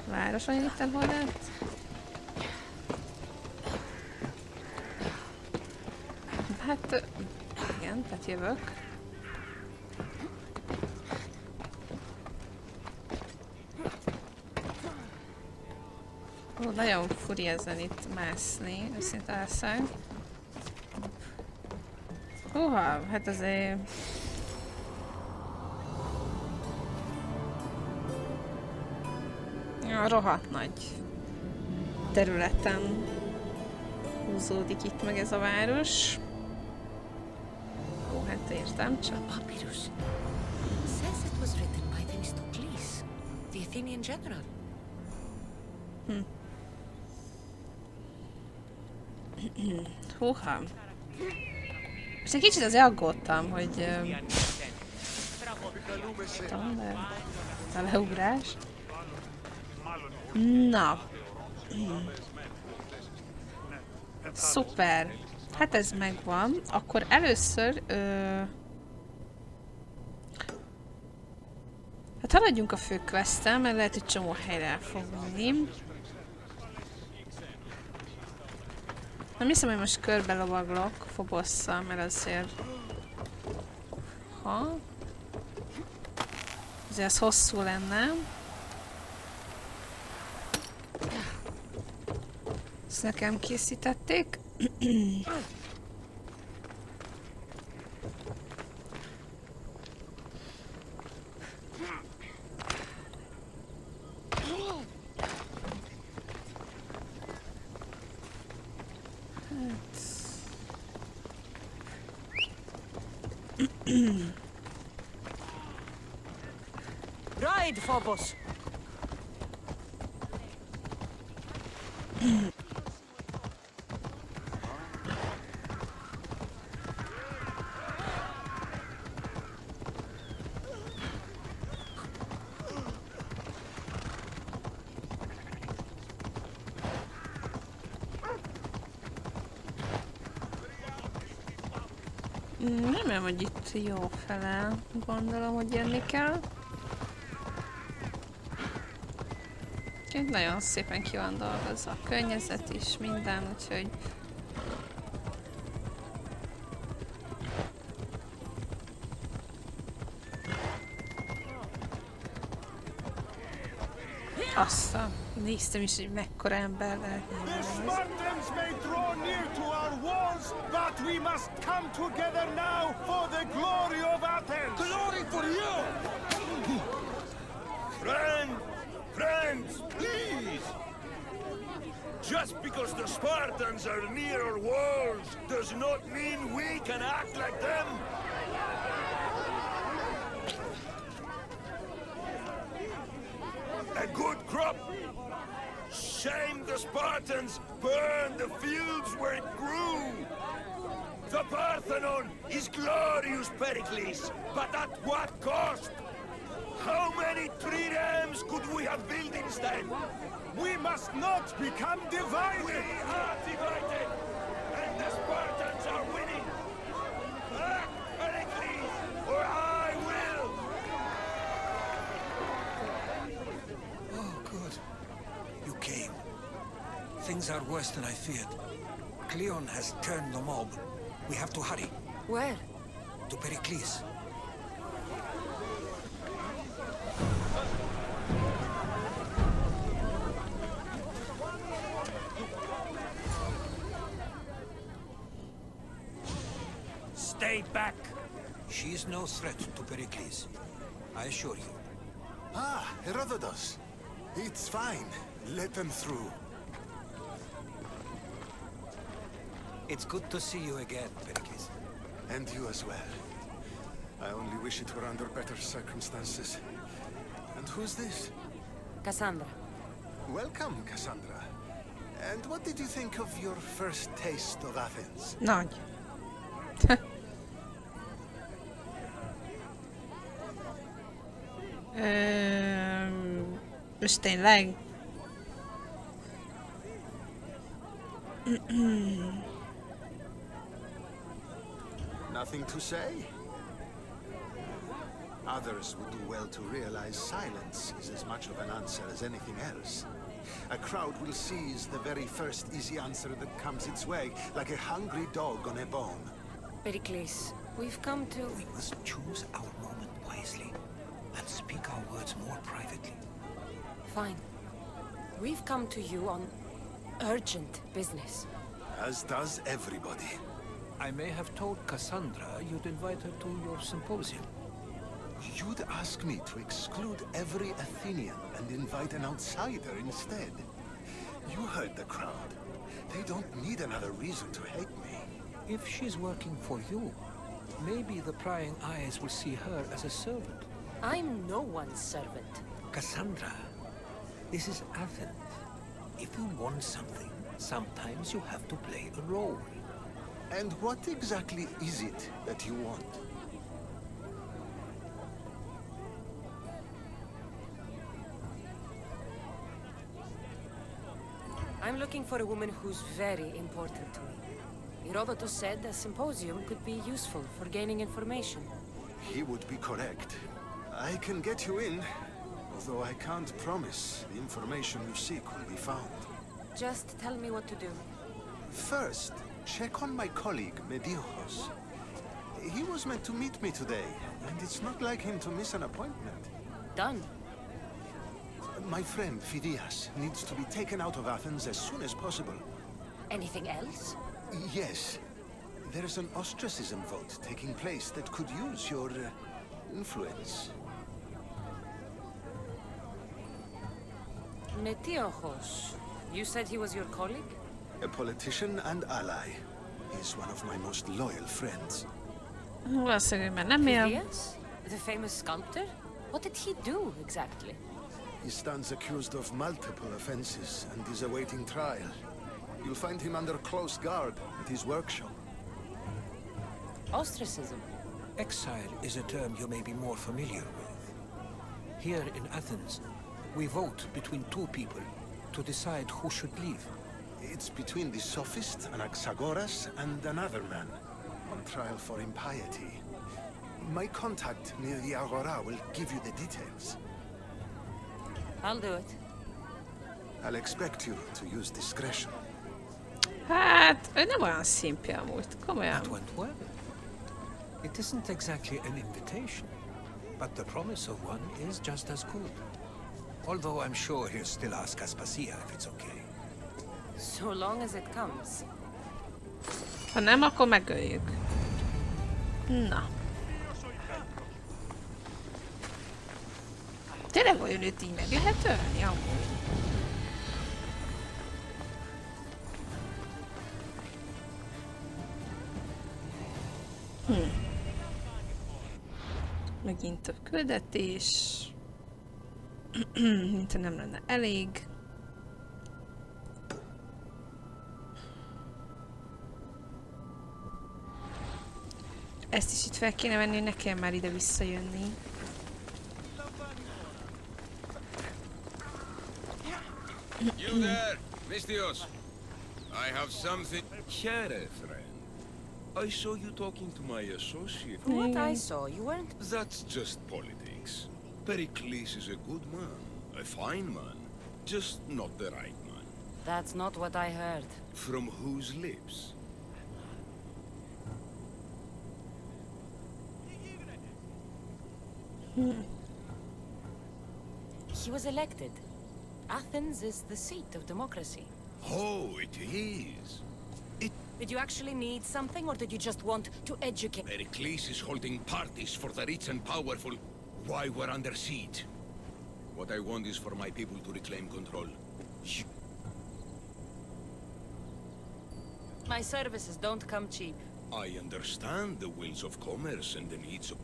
város, olyan itt hol lett. Hát, igen, tehát jövök. Ó, nagyon furi ezen itt mászni, őszinte leszek. Húha, hát azért... Ja, rohadt nagy területen húzódik itt meg ez a város. Ó, hát értem, csak... Papyrus. Says it was written by Themistocles, the Athenian general. Húha. Most egy kicsit azért aggódtam, hogy... a leugrás. Na. Szuper. Hát ez megvan. Akkor először... Hát haladjunk a fő questel, mert lehet, hogy csomó helyre el fog menni. Nem hiszem, hogy most körbe lovaglok fobosszal, mert azért... Ha? Azért ez hosszú lenne. Ezt nekem készítették. Ride, Phobos! Nem, hogy itt jó fele, gondolom, hogy jönni kell. Itt nagyon szépen ki van dolgozva a környezet is, minden, úgyhogy... Aztán néztem is, hogy mekkora ember lehet. The Spartans may draw near to our walls, but we must come together now for the glory of Athens. Glory for you! Friends, please! Just because the Spartans are near our walls does not mean we can act like them! A good crop! Shame the Spartans burned the fields where it grew! The Parthenon is glorious, Pericles, but at what cost? How many triremes could we have built instead? We must not become divided! We are divided, and the Spartans are winning! Act, Pericles, or I will! Oh, good. You came. Things Things are worse than I feared. Cleon has turned the mob. We have to hurry. Where? To Pericles. Stay back! She is no threat to Pericles. I assure you. Ah, Herodotus. It's fine. Let them through. It's good to see you again, Pericles. And you as well. I only wish it were under better circumstances. And who's this? Cassandra. Welcome, Cassandra. And what did you think of your first taste of Athens? Nagy. Most tényleg? Nothing to say? Others would do well to realize silence is as much of an answer as anything else. A crowd will seize the very first easy answer that comes its way, like a hungry dog on a bone. Pericles, we've come to... We must choose our moment wisely and speak our words more privately. Fine. We've come to you on urgent business. As does everybody. I may have told Cassandra you'd invite her to your symposium. You'd ask me to exclude every Athenian and invite an outsider instead. You heard the crowd. They don't need another reason to hate me. If she's working for you, maybe the prying eyes will see her as a servant. I'm no one's servant. Cassandra, this is Athens. If you want something, sometimes you have to play a role. And what exactly is it that you want? I'm looking for a woman who's very important to me. Herodotus said a symposium could be useful for gaining information. He would be correct. I can get you in, although I can't promise the information you seek will be found. Just tell me what to do. First, check on my colleague, Medios. He was meant to meet me today, and it's not like him to miss an appointment. Done. My friend, Phidias, needs to be taken out of Athens as soon as possible. Anything else? Yes. There's an ostracism vote taking place that could use your influence. Metiochos. You said he was your colleague? A politician and ally. He's one of my most loyal friends. Valószínűleg már nem él. Phidias? The famous sculptor? What did he do, exactly? He stands accused of multiple offenses and is awaiting trial. You'll find him under close guard at his workshop. Ostracism? Exile is a term you may be more familiar with. Here in Athens, we vote between two people to decide who should leave. It's between the sophist Anaxagoras and another man, on trial for impiety. My contact near the Agora will give you the details. I'll do it. I'll expect you to use discretion. Hát, ő nem olyan szimpi amúgy, komolyan. That went well. It isn't exactly an invitation, but the promise of one is just as good. Although I'm sure he'll still ask Aspasia if it's okay. So long as it comes. Ha nem, akkor megöljük. Na. Tényleg olyan őt így meg lehet ölni amúgy? Megint több küldetés. Mintha nem lenne elég. Ezt is itt fel kéne venni, ne kell már ide visszajönni. You there, Mystios. I have something. Here, friend. I saw you talking to my associate. From what I saw, you weren't... That's just politics. Pericles is a good man. A fine man. Just not the right man. That's not what I heard. From whose lips? He was elected. Athens is the seat of democracy. Oh, it is. Did you actually need something, or did you just want to educate? Pericles is holding parties for the rich and powerful. Why we're under siege? What I want is for my people to reclaim control. My services don't come cheap. I understand the wills of commerce and the needs of...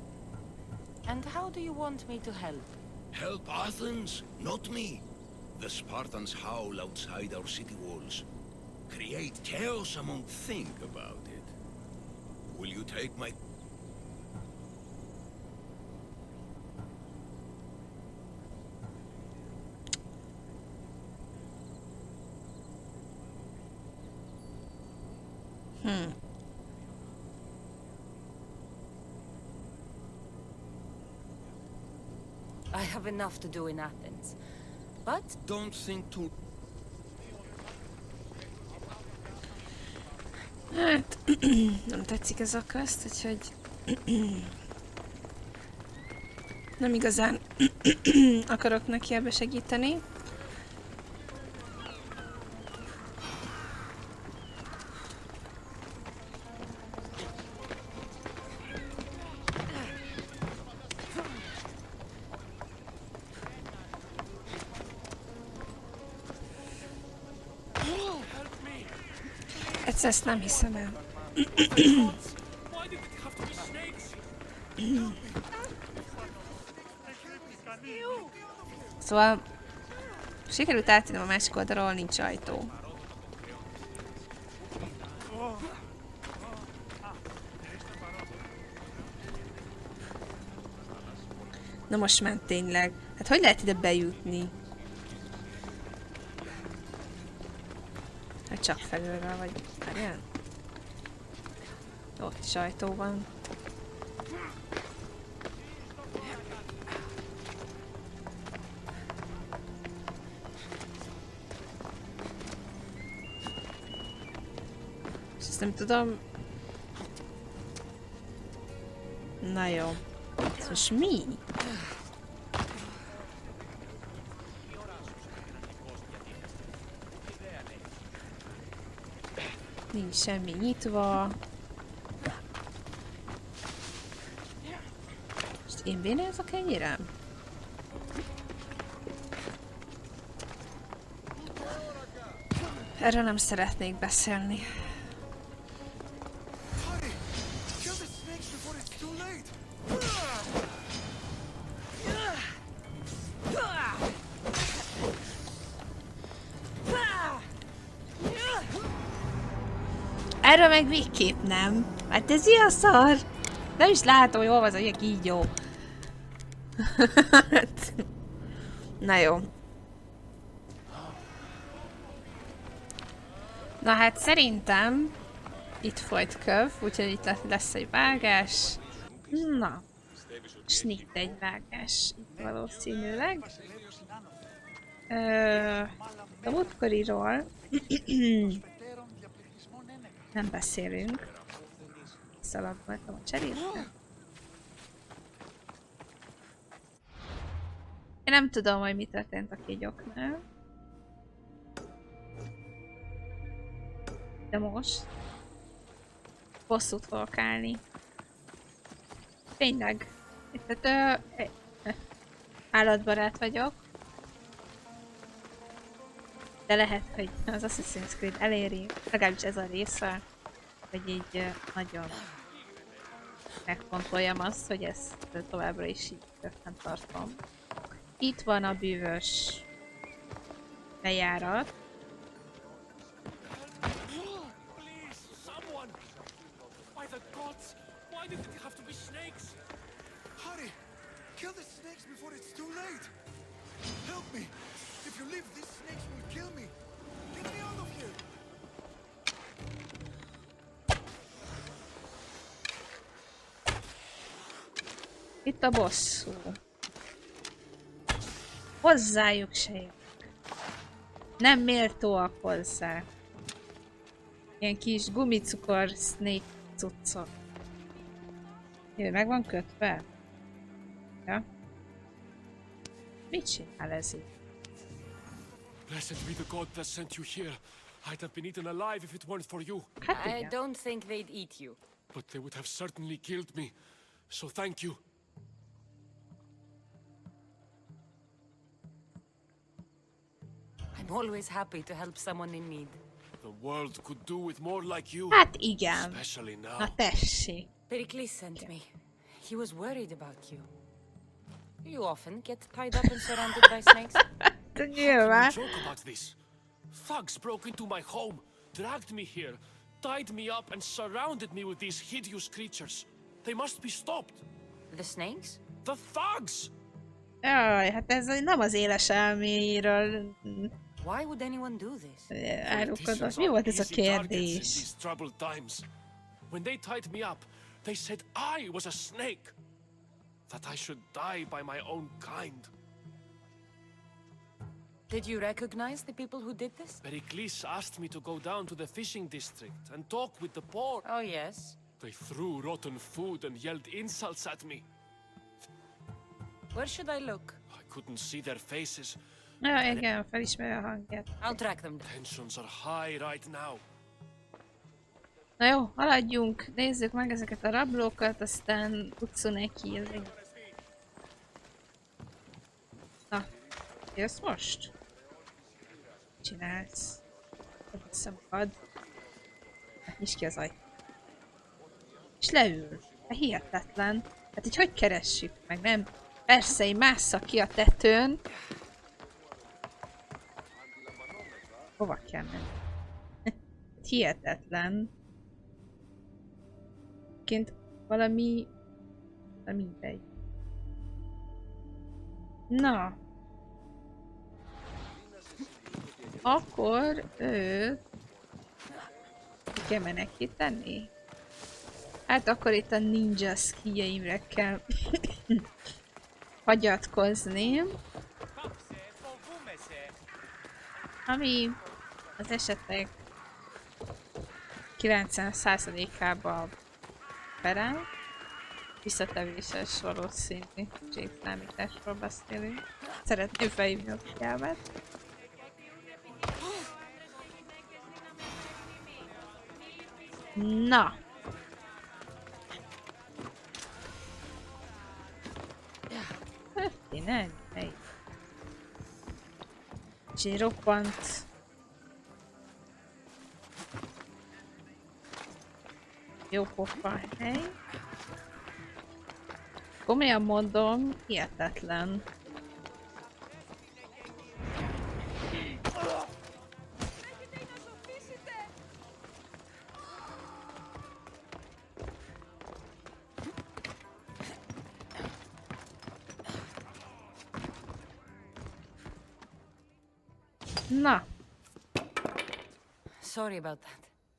And how do you want me to help? Help Athens, not me. The Spartans howl outside our city walls. Create chaos among... Think about it. Will you take my... I have enough to do in Athens. But... Don't think too... Hát, nem tetszik ez a quest, úgyhogy nem igazán akarok neki ebbe segíteni. Ezt nem hiszem el. Szóval sikerült átadnom a másik oldalról, nincs ajtó. Na most ment tényleg. Hát hogy lehet ide bejutni? Hát csak felülről, vagy várjál? Jó, kis ajtó van. És ezt nem tudom... Na jó. Ez most mi? Nincs semmi nyitva. Most én bénázok ennyire? Erről nem szeretnék beszélni. Erről meg végképp nem. Hát ez ilyen szar. Nem is látom, hogy hol van az a kígyó. Na jó. Na hát szerintem itt folyt köv, úgyhogy itt lesz egy vágás. Na. Snitt egy vágás itt valószínűleg. A múltkoriról nem beszélünk. Szaladgoltam a cserélre. Én nem tudom, hogy mi történt a kígyóknál. De most bosszút fogok állni. Tényleg. Tehát állatbarát vagyok. De lehet, hogy az Assassin's Creed eléri, legalábbis ez a része, hogy így nagyon megfontoljam azt, hogy ezt továbbra is így rögtön tartom. Itt van a bűvös bejárat. Itt a bosszú. Hozzájuk se jön. Nem méltóak hozzá. Ilyen kis gumicukor snake cuccok. Jó, meg van kötve? Ja. Mit csinál ez így? Blessed be the god that sent you here. I'd have been eaten alive if it weren't for you. I don't think they'd eat you. But they would have certainly killed me. So thank you. I'm always happy to help someone in need. The world could do with more like you. Hát igen. Especially now. Na tessék. Pericles sent me. He was worried about you. You often get tied up and surrounded by snakes? How can you joke about this? Thugs broke into my home, dragged me here, tied me up and surrounded me with these hideous creatures. They must be stopped. The snakes? The thugs! Jaj, hát ez nem az éles elméről. Why would anyone do this? Árulkodott. Mi volt ez a kérdés? When they tied me up, they said I was a snake. That I should die by my own kind. Did you recognize the people who did this? Pericles asked me to go down to the fishing district and talk with the poor. Oh, yes? They threw rotten food and yelled insults at me. Where should I look? I couldn't see their faces. Ja, igen, felismeri a hangját. I'll track them. Tensions are high right now. Na jó, haladjunk, nézzük meg ezeket a rablókat, aztán utcon neki. Na, jössz most? Csinálsz? Szabad. Hát nyisd ki az ajtó. És leül. Hát hihetetlen. Hát így hogy keressük meg, nem? Persze, én másszak ki a tetőn. Hova kell menni? Hihetetlen. Ként valami... Na mindegy. Na. Akkor őt... Ki kell menekíteni? Hát akkor itt a ninja skijjeimre kell hagyatkozni. Ami az esetek 90%-ában perel. Visszatevéses valószínűségszámításról beszélünk. Szeretném felhívni a figyelmet. Na! Történelmi hely. És egy roppant... Jó pofa hely. Komolyan mondom, hihetetlen. Na. Sorry about that.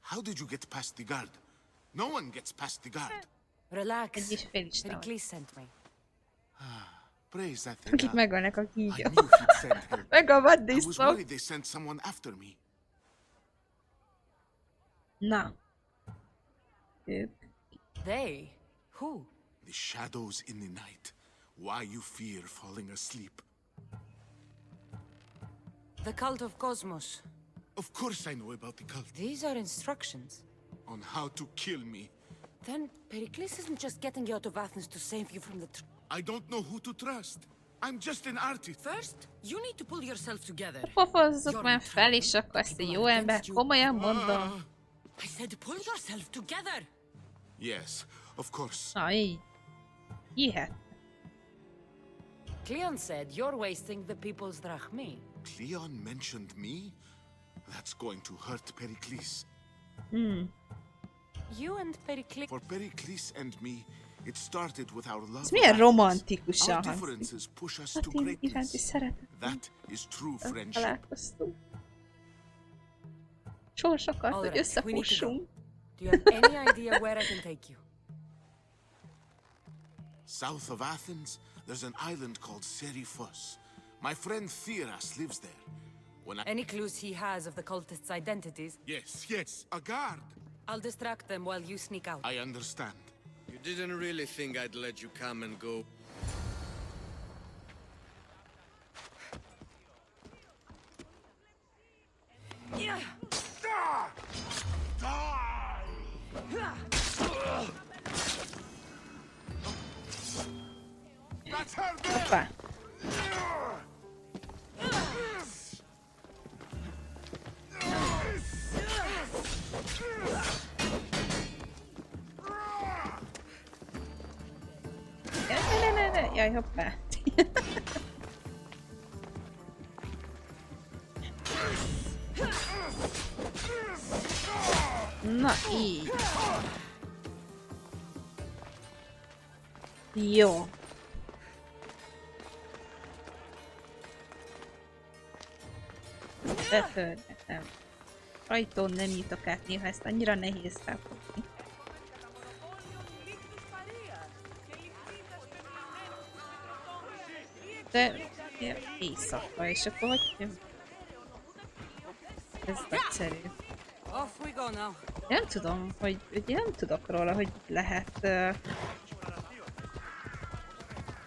How did you get past the guard? No one gets past the guard. Relax. Pericles sent me. Praise that thing. Akik megvannak a kígyó. I knew he'd send help. Meg a I was vaddisznók. worried they sent someone after me. Na. They? Who? The shadows in the night. Why you fear falling asleep. The cult of Cosmos. Of course I know about the cult. These are instructions. On how to kill me. Then Pericles isn't just getting you out of Athens to save you from the... I don't know who to trust. I'm just an artist. First, you need to pull yourself together. Pofozzuk már fel, és akkor ezt a jó ember komolyan mondom. I said pull yourself together. Yes, of course. Na így. Hihet. Cleon said you're wasting the people's drachmi. Cleon mentioned me? That's going to hurt Pericles. You and Pericles... For Pericles and me, it started with our love. Ez milyen romantikusan Our hangzik. differences push us Hát to én iránti greatness. szeretet. That is true friendship. Találkoztunk. Sorsokat, hogy All right, we need to go. összefussunk. Do you have any idea where I can take you? South of Athens, there's an island called Seriphos. My friend Theras lives there. Any clues he has of the cultists' identities? Yes, a guard. I'll distract them while you sneak out. I understand. You didn't really think I'd let you come and go? Hoppá. Ne. Jaj, hoppá. Na, így. Jó. Betörhetem. Ajtón nem nyitok át néha, ezt annyira nehéz felfogni. De éjszaka, és akkor hogy jön? Ez nagyszerű. Nem tudom, hogy nem tudok róla, hogy lehet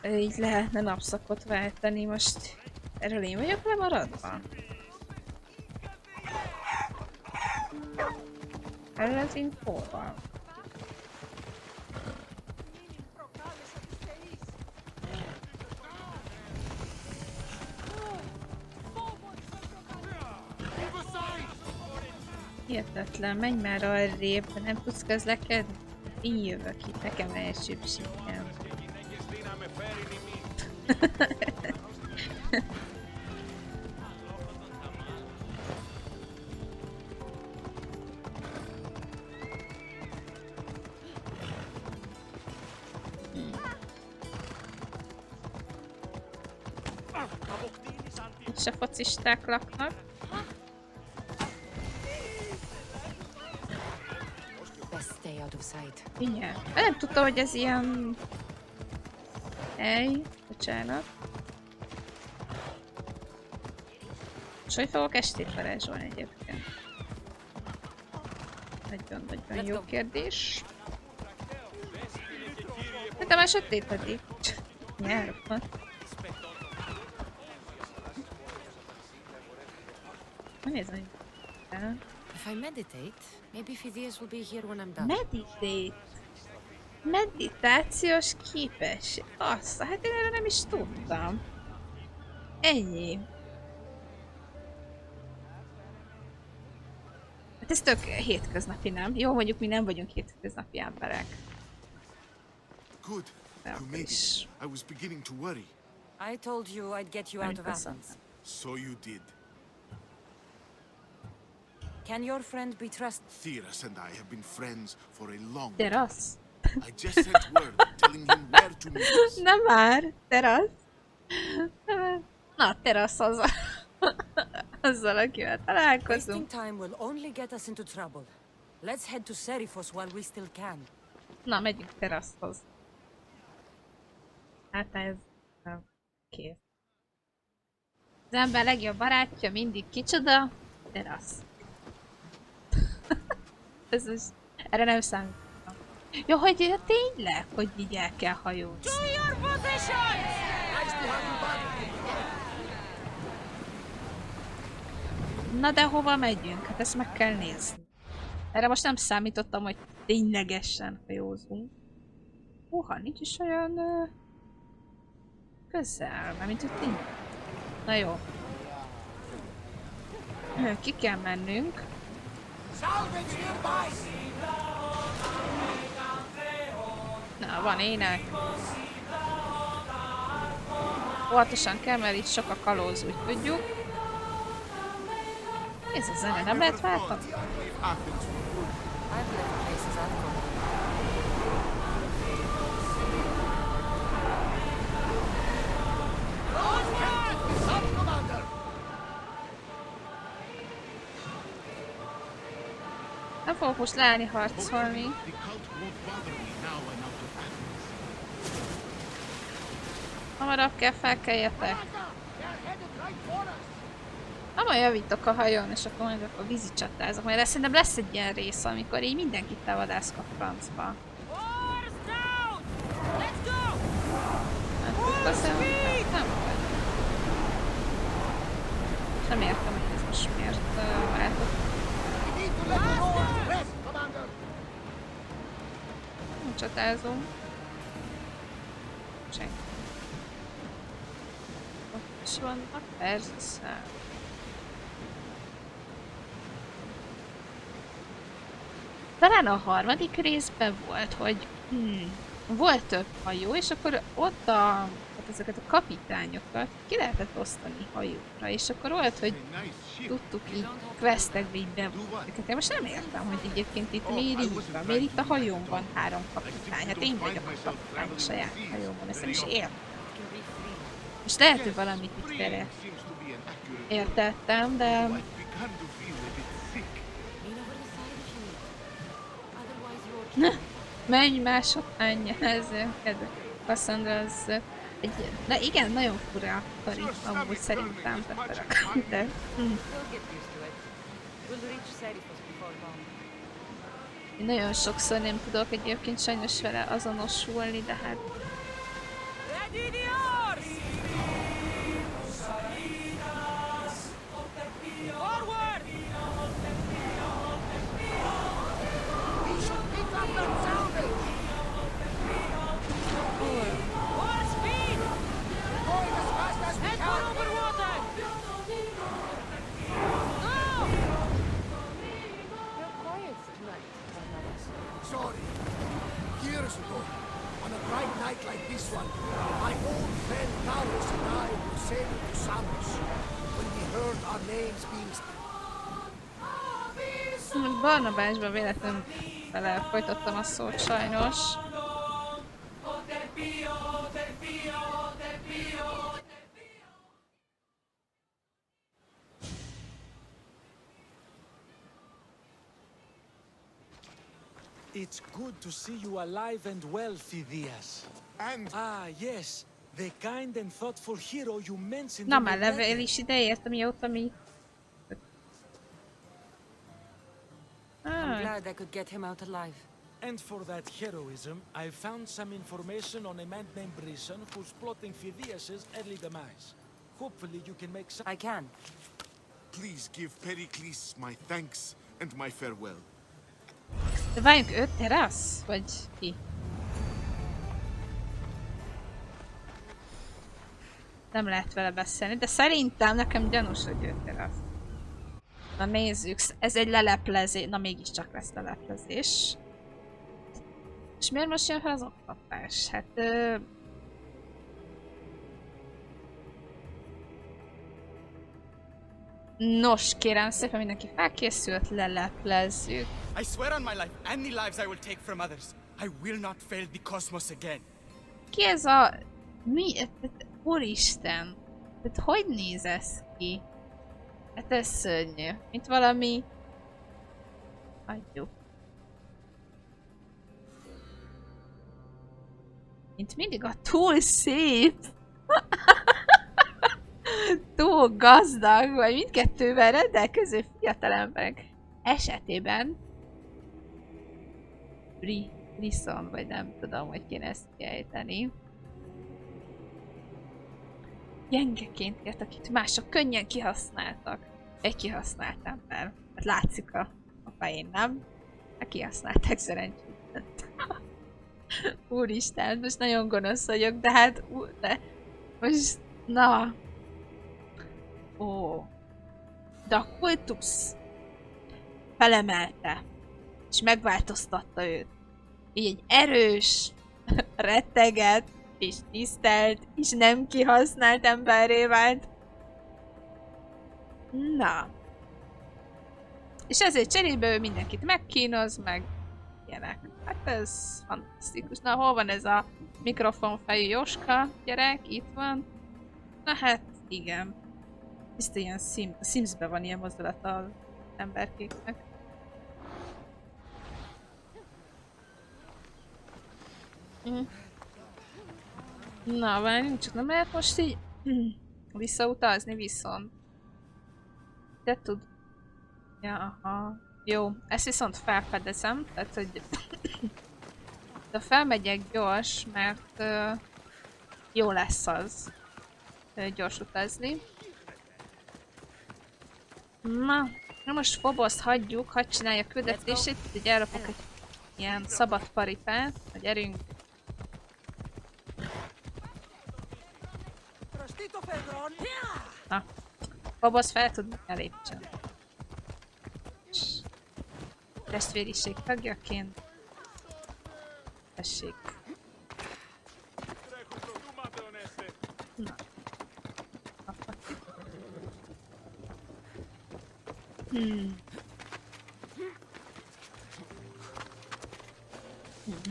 így lehetne napszakot váltani. Most erről én vagyok lemaradva? Erről az infóval. Hihetetlen, menj már arrébb, ha nem tudsz közlekedni. Én jövök itt, nekem elsőbségem. Itt se focisták laknak. Igen. Nem tudtam, hogy ez ilyen... Mely, bocsánat. És hogy fogok estét varázsolni egyébként? Nagyon jó kérdés. De már sötétedik. Nyár van. Nézzük. If I meditate, maybe Phidias will be here when I'm done. Meditate. Meditációs képesség. Azt, hát én erre nem is tudtam. Ennyi. Hát ez tök hétköznapi, nem? Jó, mondjuk mi nem vagyunk hétköznapi emberek. Good. You made it. I was beginning to worry. I told you I'd get you out of Athens. So you did. Can your friend be trusted? Theras and I have been friends for a long time. Teras. I just sent word telling him where to meet us. Na már, Teras. Na, Teras azzal, akivel találkozunk. Wasting time will only get us into trouble. Let's head to Serifos while we still can. Na, megyünk Teraszhoz. Hát ez... Kész. Az ember legjobb barátja mindig kicsoda? Terasz. Ez is... Erre nem számítom. Jó, hogy tényleg, hogy így el kell hajózni. Na de hova megyünk? Hát ezt meg kell nézni. Erre most nem számítottam, hogy ténylegesen hajózunk. Húha, nincs is olyan... közel, mert mint hogy tényleg. Na jó. Ki kell mennünk. Na, van ének. Óvatosan kell, mert itt sok a kalóz, úgy tudjuk. Ez a zene, nem lehet váltani? Nem fogok most leállni harcolni. Hamarabb kell felkeljetek. majd javítok a hajón, és akkor majd akkor vízi csatázok. Majd szerintem lesz egy ilyen rész, amikor így mindenkit levadászok a francba. Hát aztán nem vagy. Nem értem, hogy ez most miért váltott. Nem csatázom. Senki. Ott is vannak persze. Talán a harmadik részben volt, hogy volt több hajó, és akkor ott ezeket a kapitányokat ki lehetett osztani hajókra, és akkor volt, hogy tudtuk így questekbe így bevonni. Én most nem értem, hogy egyébként itt miért így van, miért itt a hajón van 3 kapitány, hát én vagyok a kapitány a saját hajómon, ezt nem is értem. És lehet, hogy valamit itt félre értettem, de... Menj másodhányja, ez kedves. Cassandra az egy... De igen, nagyon fura kari, amúgy szerintem de... Én nagyon sokszor nem tudok egyébként sajnos vele azonosulni, de hát... Years ago, on a bright night like this one, my old friend Carlos and I were sailing to Samos when we heard our names being... Barnabásban véletlenül vele folytattam a szót sajnos. It's good to see you alive and well, Phidias. And... Ah, yes. The kind and thoughtful hero you mentioned. Na már levél is ideért, amióta mi... I'm glad I could get him out alive. And for that heroism, I found some information on a man named Brisson who's plotting Phidias's early demise. Hopefully you can make some... I can. Please give Pericles my thanks and my farewell. De várjunk, ő terasz? Vagy ki? Nem lehet vele beszélni, de szerintem nekem gyanús, hogy ő terasz. Na nézzük, ez egy leleplezés, na mégiscsak lesz leleplezés. És miért most jön fel az oktatás? Hát... Nos, kérem szépen, mindenki felkészült, leleplezzük. I swear on my life, any lives I will take from others. I will not fail the cosmos again. Ki ez a... Mi? Úristen! Tehát hogy néz ez ki? Hát ez szörnyű. Mint valami... Hagyjuk. Mint mindig a túl szép. Túl gazdag, vagy mindkettővel rendelkező fiatalemberek esetében Brisson, vagy nem tudom, hogy kéne ezt kiejteni. Gyengeként élt, akit mások könnyen kihasználtak. Egy kihasznált ember. Hát látszik a fején, nem? Hát kihasználták szerencsét. Úristen, most nagyon gonosz vagyok, de hát... De most... Na... Ó... De a kultusz felemelte, és megváltoztatta őt. Így egy erős, retteget, és tisztelt, és nem kihasznált emberré vált. Na. És ezért cserébe ő mindenkit megkínoz, meg ilyenek. Hát ez fantasztikus. Na, hol van ez a mikrofonfejű Jóska gyerek? Itt van. Na hát, igen. Biztos ilyen Simsben van ilyen mozdulata az emberkéknek. Na, várjunk, csak nem lehet most így visszautazni viszont. De tud... Ja, aha. Jó, ezt viszont felfedezem, tehát hogy... de felmegyek gyors, mert jó lesz az gyors utazni. Na most Phoboszt hagyjuk, hadd csinálja a küldetését, hogy elrakok egy ilyen szabad paripát, hogy gyerünk. Na, Phobos fel tud elépcsön. Testvériség tagjaként. Tessék. Na.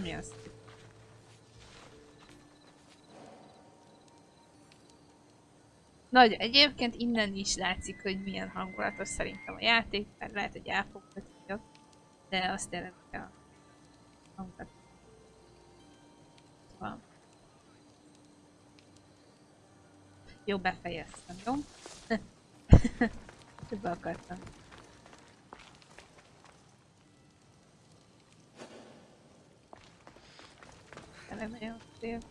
Mi az? Nagy, egyébként innen is látszik, hogy milyen hangulatos szerintem a játék, mert lehet, hogy elfoghatjuk, de azt tényleg a hangulat van. Jó, befejeztem, jó? Több akartam. Nagyon szép.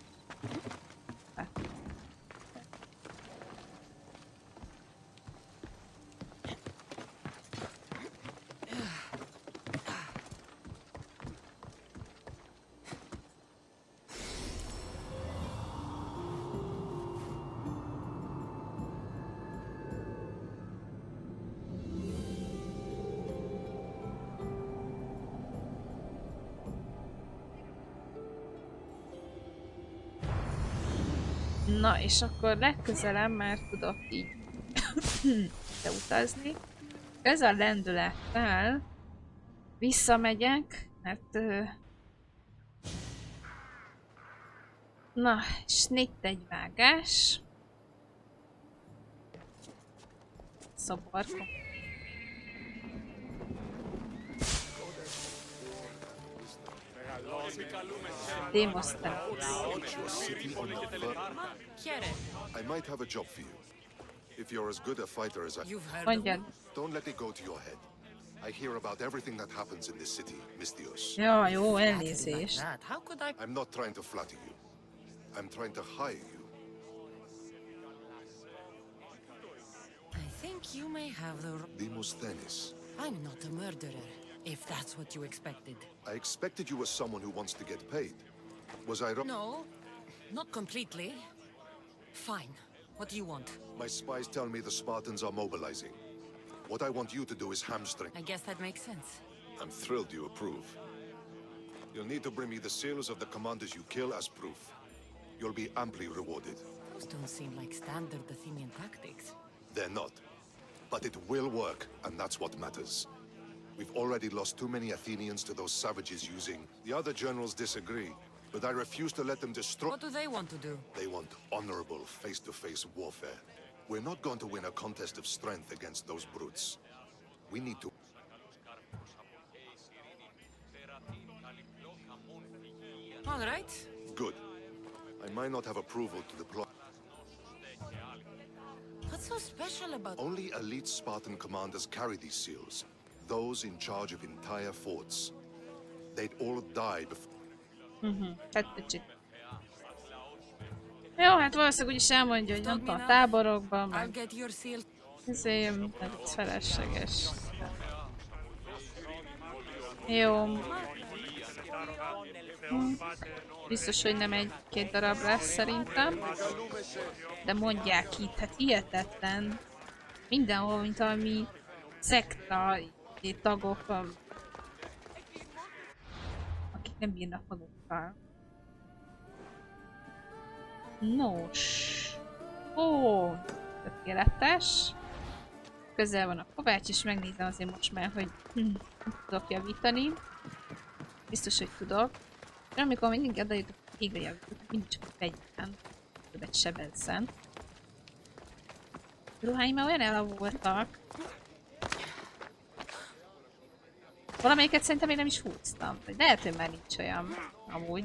Na, és akkor legközelebb már tudok így utazni. Ez a lendülettel visszamegyek, mert... Na, snitt egy vágás. Szoborkom. I might have a job for you. If you're as good a fighter as don't let it go to your head. I hear about everything that happens in this city, Mistios. Ja, jó, elnézést. I'm not trying to flatter you. I'm trying to hire you. I think you may have the... Demosthenes. I'm not a murderer, if that's what you expected. I expected you were someone who wants to get paid. Was I wrong? No, not completely. Fine. What do you want? My spies tell me the Spartans are mobilizing. What I want you to do is hamstring. I guess that makes sense. I'm thrilled you approve. You'll need to bring me the seals of the commanders you kill as proof. You'll be amply rewarded. Those don't seem like standard Athenian tactics. They're not. But it will work, and that's what matters. We've already lost too many Athenians to those savages using... The other generals disagree, but I refuse to let them destroy... What do they want to do? They want honorable face-to-face warfare. We're not going to win a contest of strength against those brutes. We need to... All right. Good. I might not have approval to deploy... What's so special about... Only elite Spartan commanders carry these seals. Those in charge of entire forts. They'd all die before... Hát kicsit. Jó, hát valószínűleg úgyis elmondja, hogy nem tudom, a táborokban, meg... Ezért, ez felesleges. Jó. Biztos, hogy nem egy-két darab lesz szerintem. De mondják itt, hát hihetetlen. Mindenhol, mint valami szekta tagok, akik nem bírnak magukkal. Nos. Ó, tökéletes. Közel van a kovács, és megnézem azért most már, hogy tudok javítani. Biztos, hogy tudok. De amikor mindig odajutok, végre javítok, mindig csak egy fegyveren. Többet sebezzen. Ruháim már olyan elavultak. Valamelyiket szerintem én nem is húztam. Vagy lehet, hogy már nincs olyan amúgy.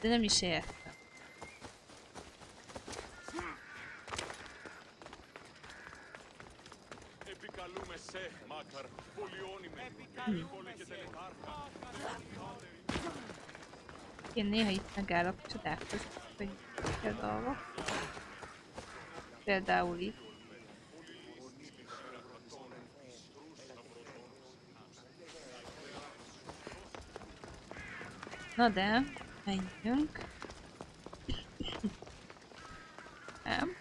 De nem is értem. Én néha itt megállok, csodálkozom, hogy a dolgok. Például itt. Na de, menjünk. Nem.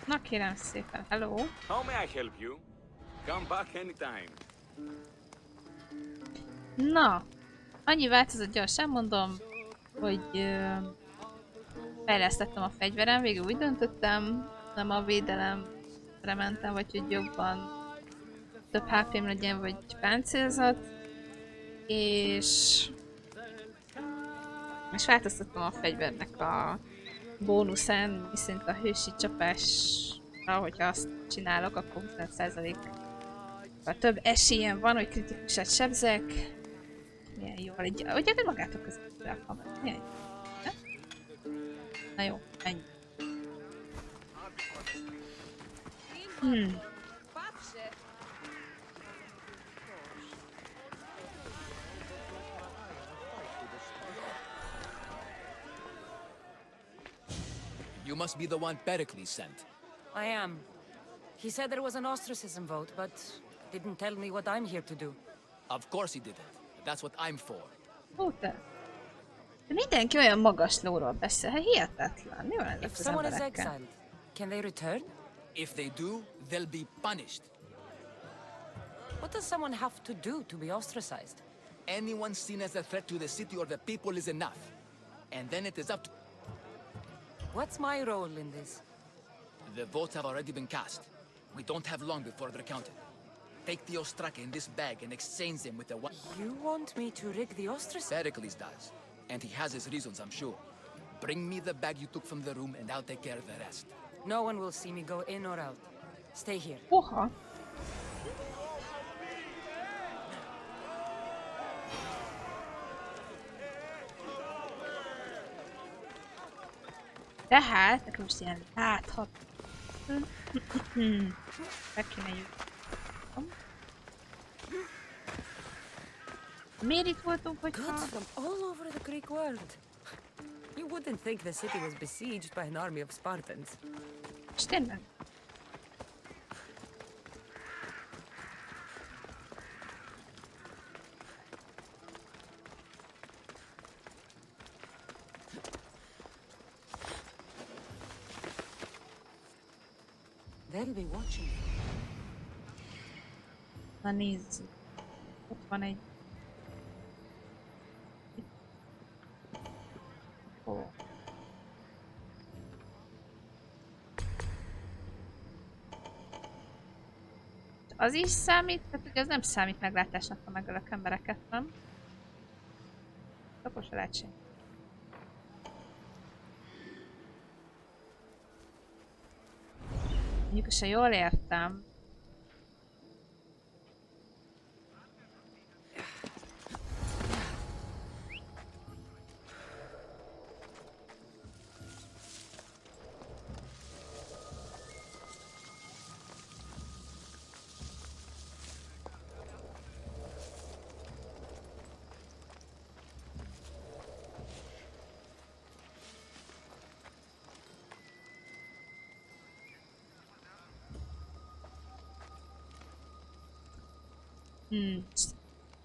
Na kérem szépen, hello. How may I help you? Come back anytime. Na, annyi változott, gyorsan mondom, hogy fejlesztettem a fegyverem, végül úgy döntöttem, nem a védelemre mentem, vagy hogy jobban több HP-m legyen, vagy páncélzat, és változtattam a fegyvernek a bónuszán, viszont a hősi csapásra, hogyha azt csinálok, akkor 25%-kal több esélyem van, hogy kritikusát sebzek. Milyen jól, ugye magától között a kamerát. Milyen jó. Na jó, ennyi. You must be the one Pericles sent. I am. He said there was an ostracism vote, but didn't tell me what I'm here to do. Of course he didn't. That's what I'm for. Ó, te. De mindenki olyan magas lóról beszél, hát hihetetlen. Mi van ezek If az someone is emberekkel? exiled, can they return? If they do, they'll be punished. What does someone have to do to be ostracized? Anyone seen as a threat to the city or the people is enough. And then it is up to... What's my role in this? The votes have already been cast. We don't have long before they're counted. Take the ostraka in this bag and exchange them with the one... You want me to rig the ostracism? Pericles does. And he has his reasons, I'm sure. Bring me the bag you took from the room and I'll take care of the rest. No one will see me go in or out. Stay here. Oha. Tehát, nekem most ilyen láthat. Meg kéne jutnom. Miért itt voltunk, hogy Goods from all over the Greek world. You wouldn't think the city was besieged by an army of Spartans. És tényleg? They'll be watching. Na nézzük. Ott van egy... Ó. Az is számít? Tehát ugye az nem számít meglátásnak, ha megölök embereket, nem? Akkor se lehet sem. Mondjuk, se jól értem.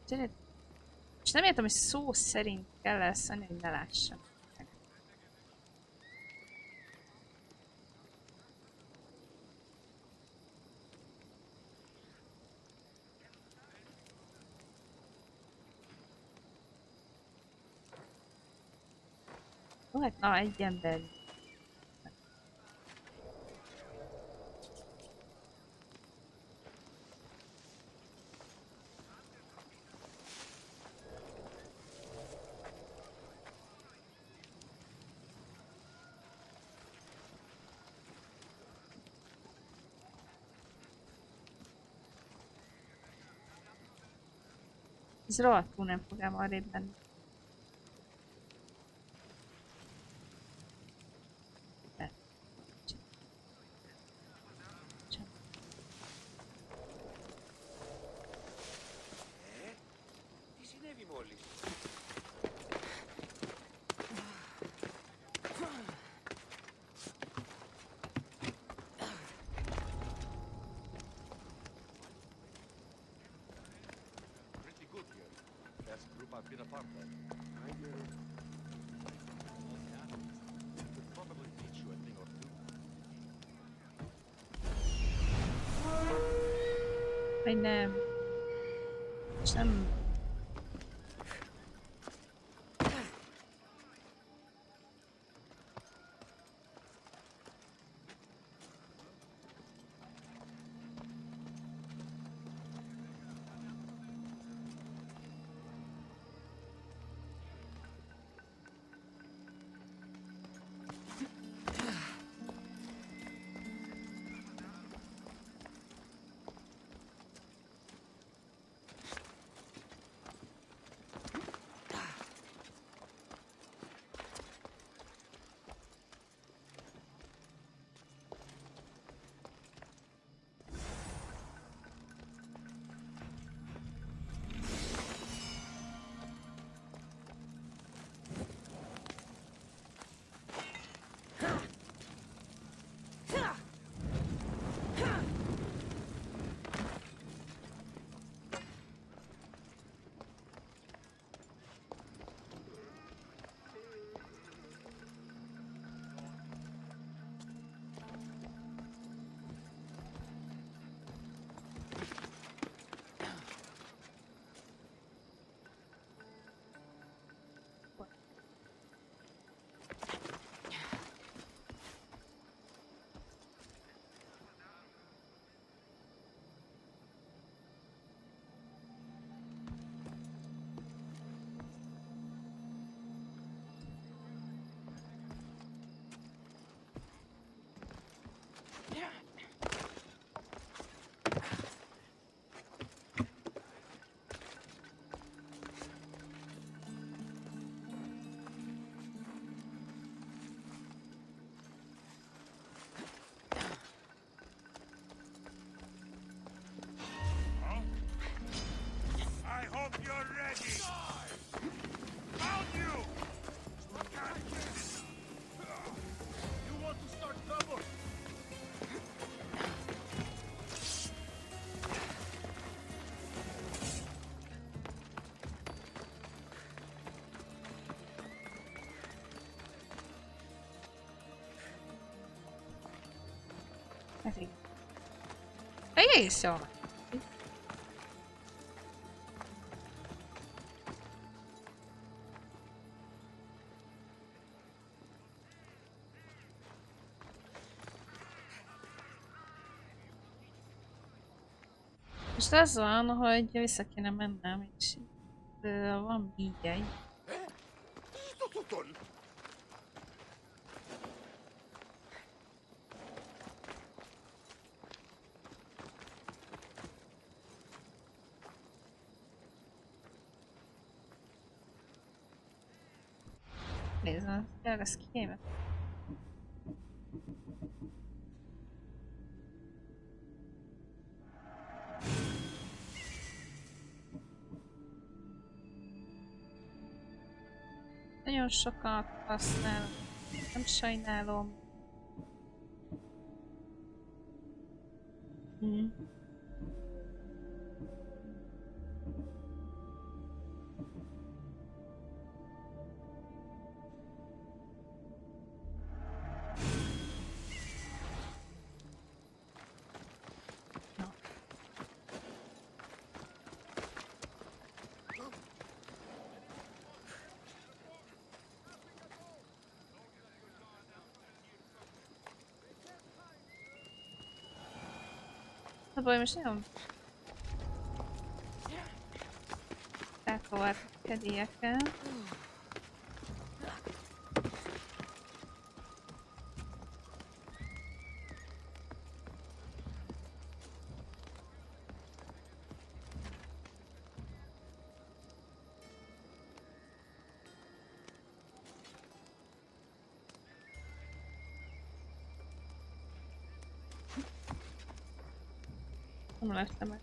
Tényleg. És nem értem, hogy szó szerint kell elszólni, hogy ne lássam. Ó, hát na, egy ember. Ez rohadtul nem fog ám arrébb menni. Τι συνέβη μόλις? Pretty good here. Best group I've been a part of. I could probably teach you a thing or two. Vagy nem. És nem... Egész jó. Most az van, hogy vissza kéne mennem, és itt van így egy. Nézd, tényleg ez kéme. Nagyon sokat használom, nem sajnálom. A baj, most nagyon elkavart kedélyekkel. Nem lettem meg.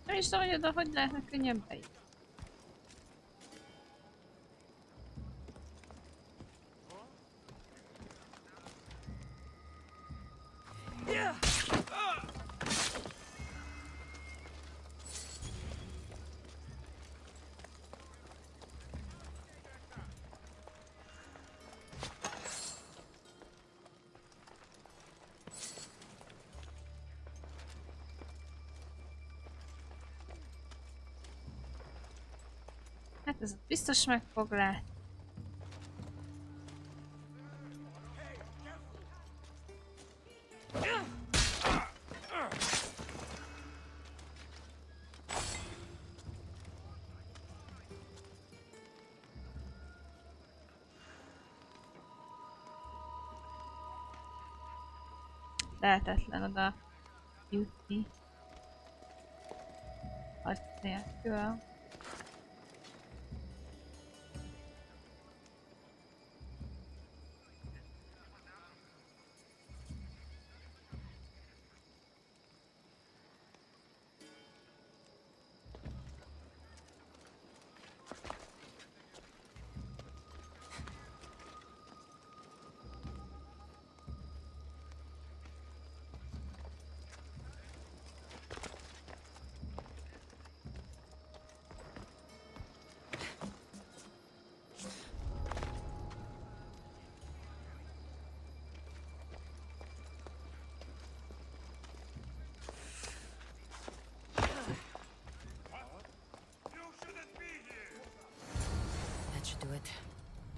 Nem is tudom, hogy oda hogy lehetne könnyebb bejutni. Hát ez biztos meg fog látni. Lehetetlen oda jutni. Hadd nélkül. That should do it.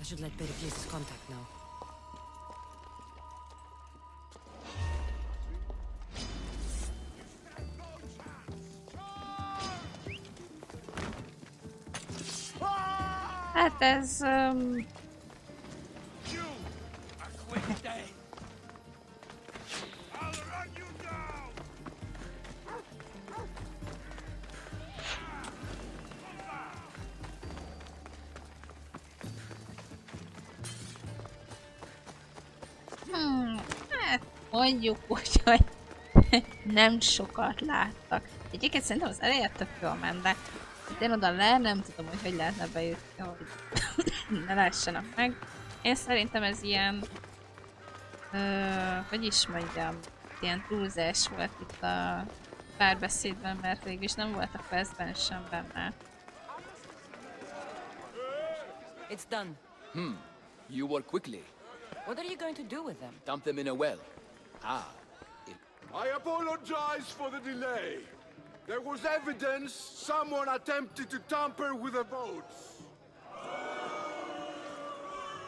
I should let Pericles' contact know. Hát ez... Hát mondjuk úgy, hogy nem sokat láttak. Egyébként szerintem az eleje tök jól ment, de én oda le nem tudom, hogy hogy lehetne bejutni, hogy ne lássanak meg. Én szerintem ez ilyen... hogy is mondjam, ilyen túlzás volt itt a párbeszédben, mert végülis nem volt a questben sem benne. It's done. You work quickly. What are you going to do with them? Dump them in a well. I apologize for the delay. There was evidence someone attempted to tamper with the votes.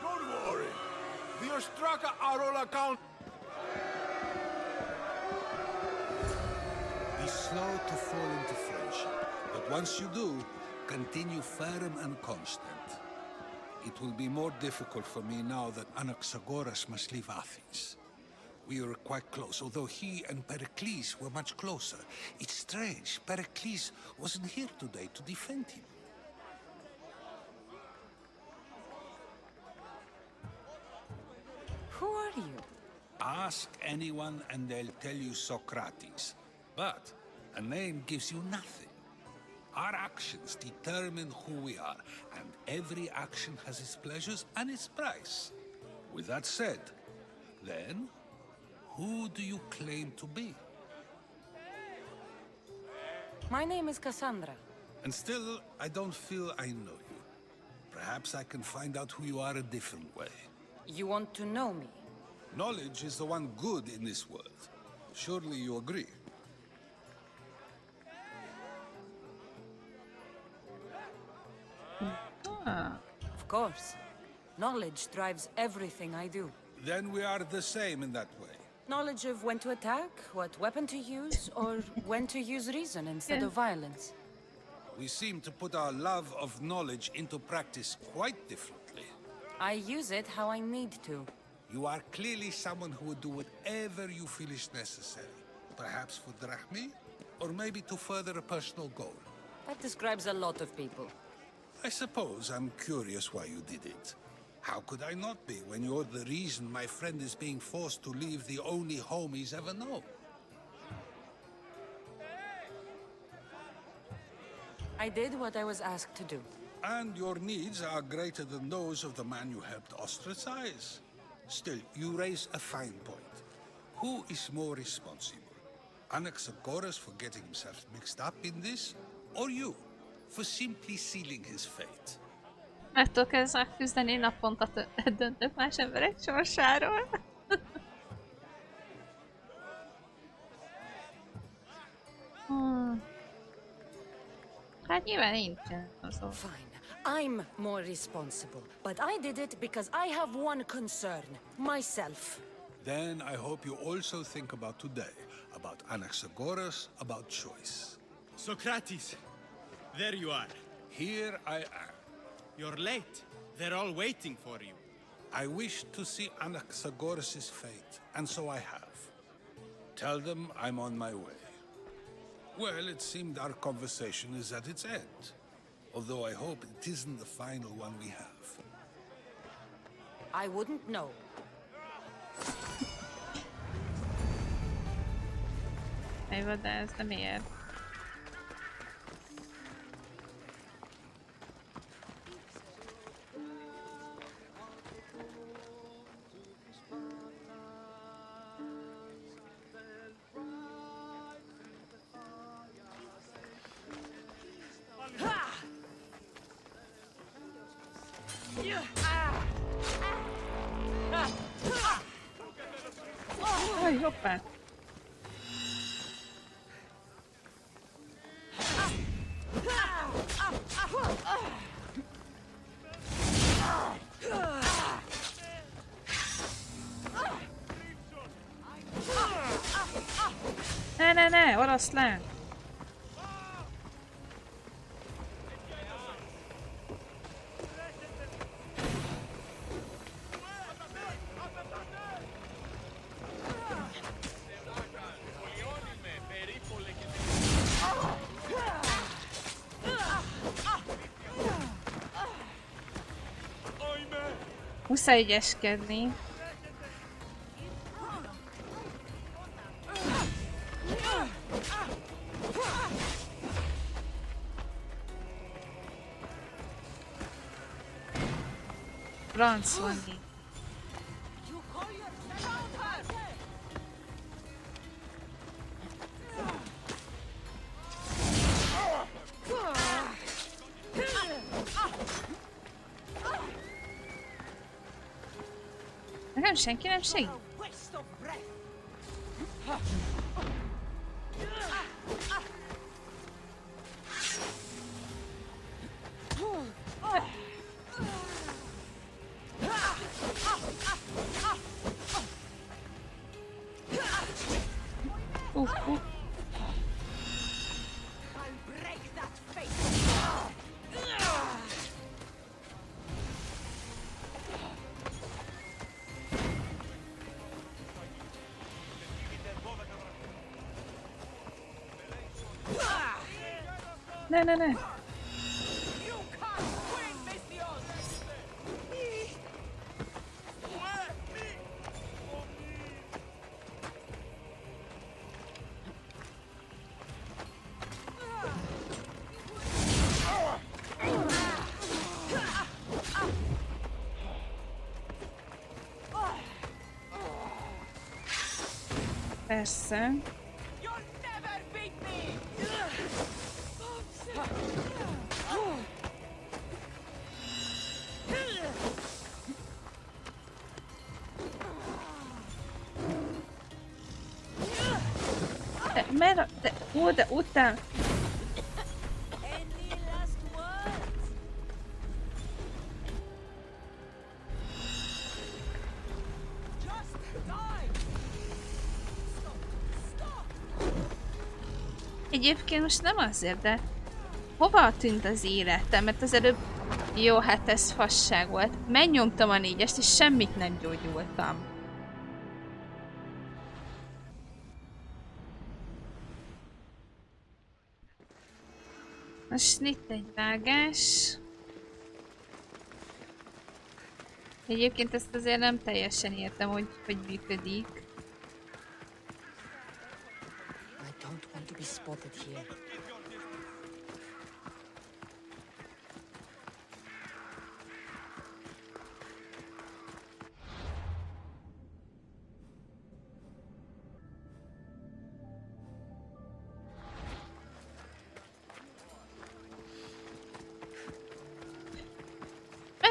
Don't worry. The Ostraka are all account. Be slow to fall into friendship, but once you do, continue firm and constant. It will be more difficult for me now that Anaxagoras must leave Athens. We were quite close, although he and Pericles were much closer. It's strange, Pericles wasn't here today to defend him. Who are you? Ask anyone and they'll tell you Socrates. But a name gives you nothing. Our actions determine who we are, and every action has its pleasures and its price. With that said, then, who do you claim to be? My name is Cassandra. And still, I don't feel I know you. Perhaps I can find out who you are a different way. You want to know me? Knowledge is the one good in this world. Surely you agree? Of course. Knowledge drives everything I do. Then we are the same in that way. Knowledge of when to attack, what weapon to use, or when to use reason instead of violence. We seem to put our love of knowledge into practice quite differently. I use it how I need to. You are clearly someone who would do whatever you feel is necessary. Perhaps for drachmi, or maybe to further a personal goal. That describes a lot of people. I suppose I'm curious why you did it. How could I not be when you're the reason my friend is being forced to leave the only home he's ever known? I did what I was asked to do. And your needs are greater than those of the man you helped ostracize. Still, you raise a fine point. Who is more responsible? Anaxagoras for getting himself mixed up in this, or you for simply sealing his fate? Meg tudok ezzel küzdeni, naponta döntök más emberek sorsáról. Hát nyilván nincsen azon. Fine. I'm more responsible. But I did it because I have one concern. Myself. Then I hope you also think about today. About Anaxagoras, about choice. Socrates! There you are. Here I am. You're late. They're all waiting for you. I wish to see Anaxagoras' fate, and so I have. Tell them I'm on my way. Well, it seemed our conversation is at its end. Although I hope it isn't the final one we have. I wouldn't know. Jó, de ez nem ér. Aj, hoppá! Ne, oroszlán! Muszáj ügyeskedni. Franc van itt. Nekem senki nem segít. Ne. Persze. De után. Egyébként most nem azért, de Hova tűnt az életem? Mert az előbb... Jó, hát ez fasság volt. Megnyomtam a 4-est, és semmit nem gyógyultam. Most itt egy vágás. Egyébként ezt azért nem teljesen értem, hogy működik. I don't want to be spotted here.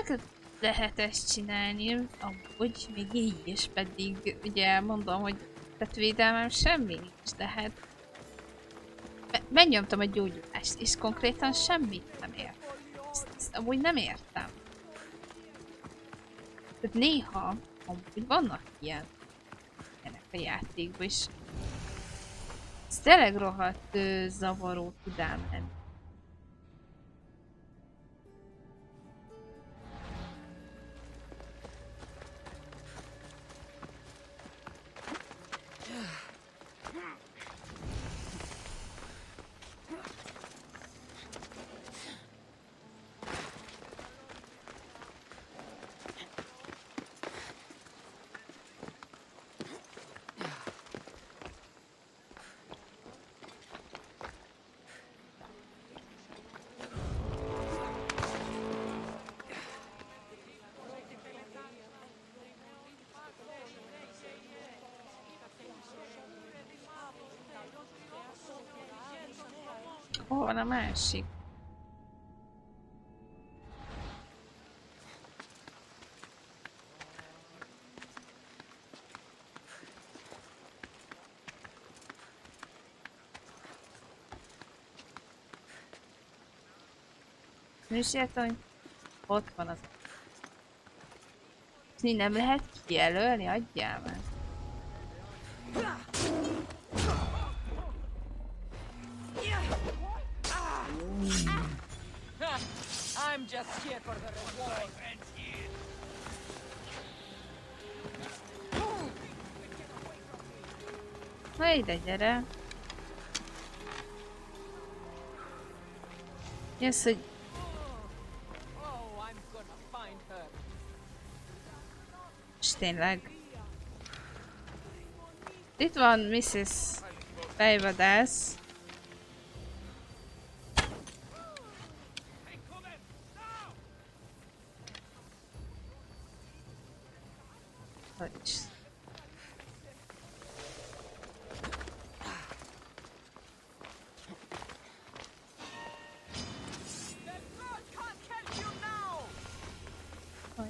Meg lehet ezt csinálni, amúgy még így is, pedig ugye mondom, hogy tehát védelmem semmi nincs, de hát megnyomtam a gyógyulást, és konkrétan semmit nem ért. Ezt amúgy nem értem. Tehát néha amúgy vannak ilyenek a játékban, és ez tényleg rohadt zavaró tud elmenni. Hol van a másik? Nem is értem, hogy ott van az. Nem lehet kijelölni, adjál már. I'm just here for the reward. Na ide gyere. Jössz, hogy... És tényleg. Itt van Mrs. Fejvadász. Hogy?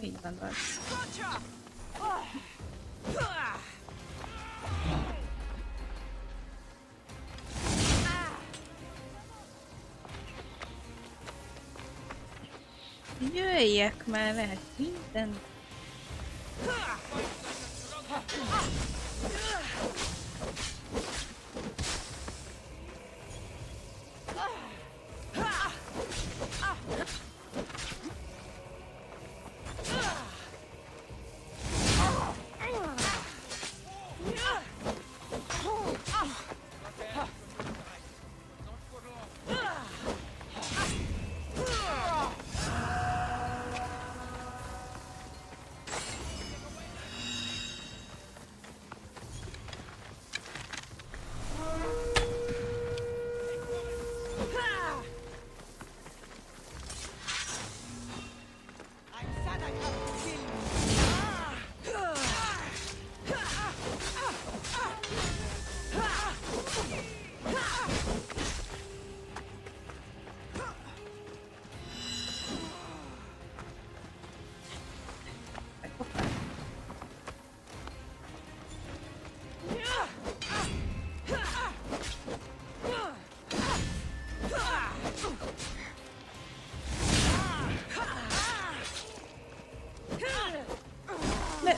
Így van, van. Jöjjek már, lehet minden.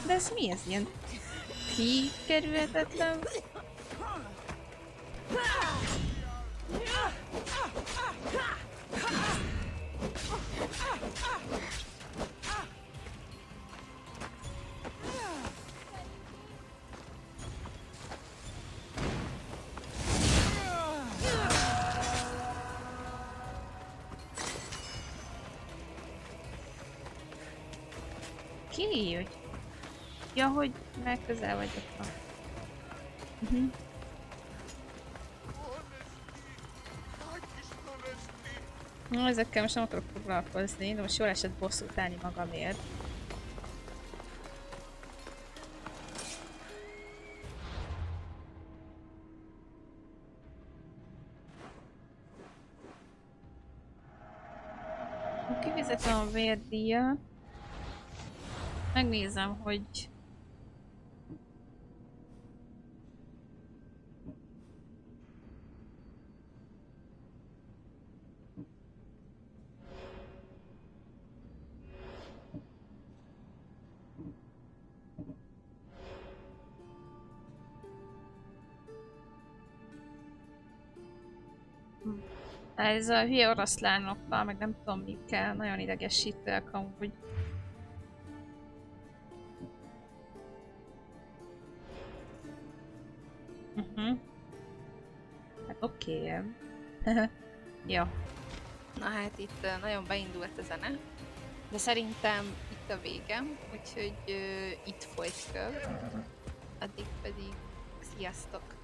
De ez mi ez? Ilyen kikerülhetetlen? Oké, hogy... Ja, hogy már közel vagyok. Ezekkel most nem akarok foglalkozni, de most jól esett bosszút állni magamért. Kifizetem a vérdíjat. Megnézem, hogy... Ez a hülye oroszlánokkal, meg nem tudom mi kell, nagyon idegesítőek amúgy. Hát oké. Jó. Na hát itt nagyon beindult a zene, de szerintem itt a vége, úgyhogy itt folyt köv. Addig pedig sziasztok!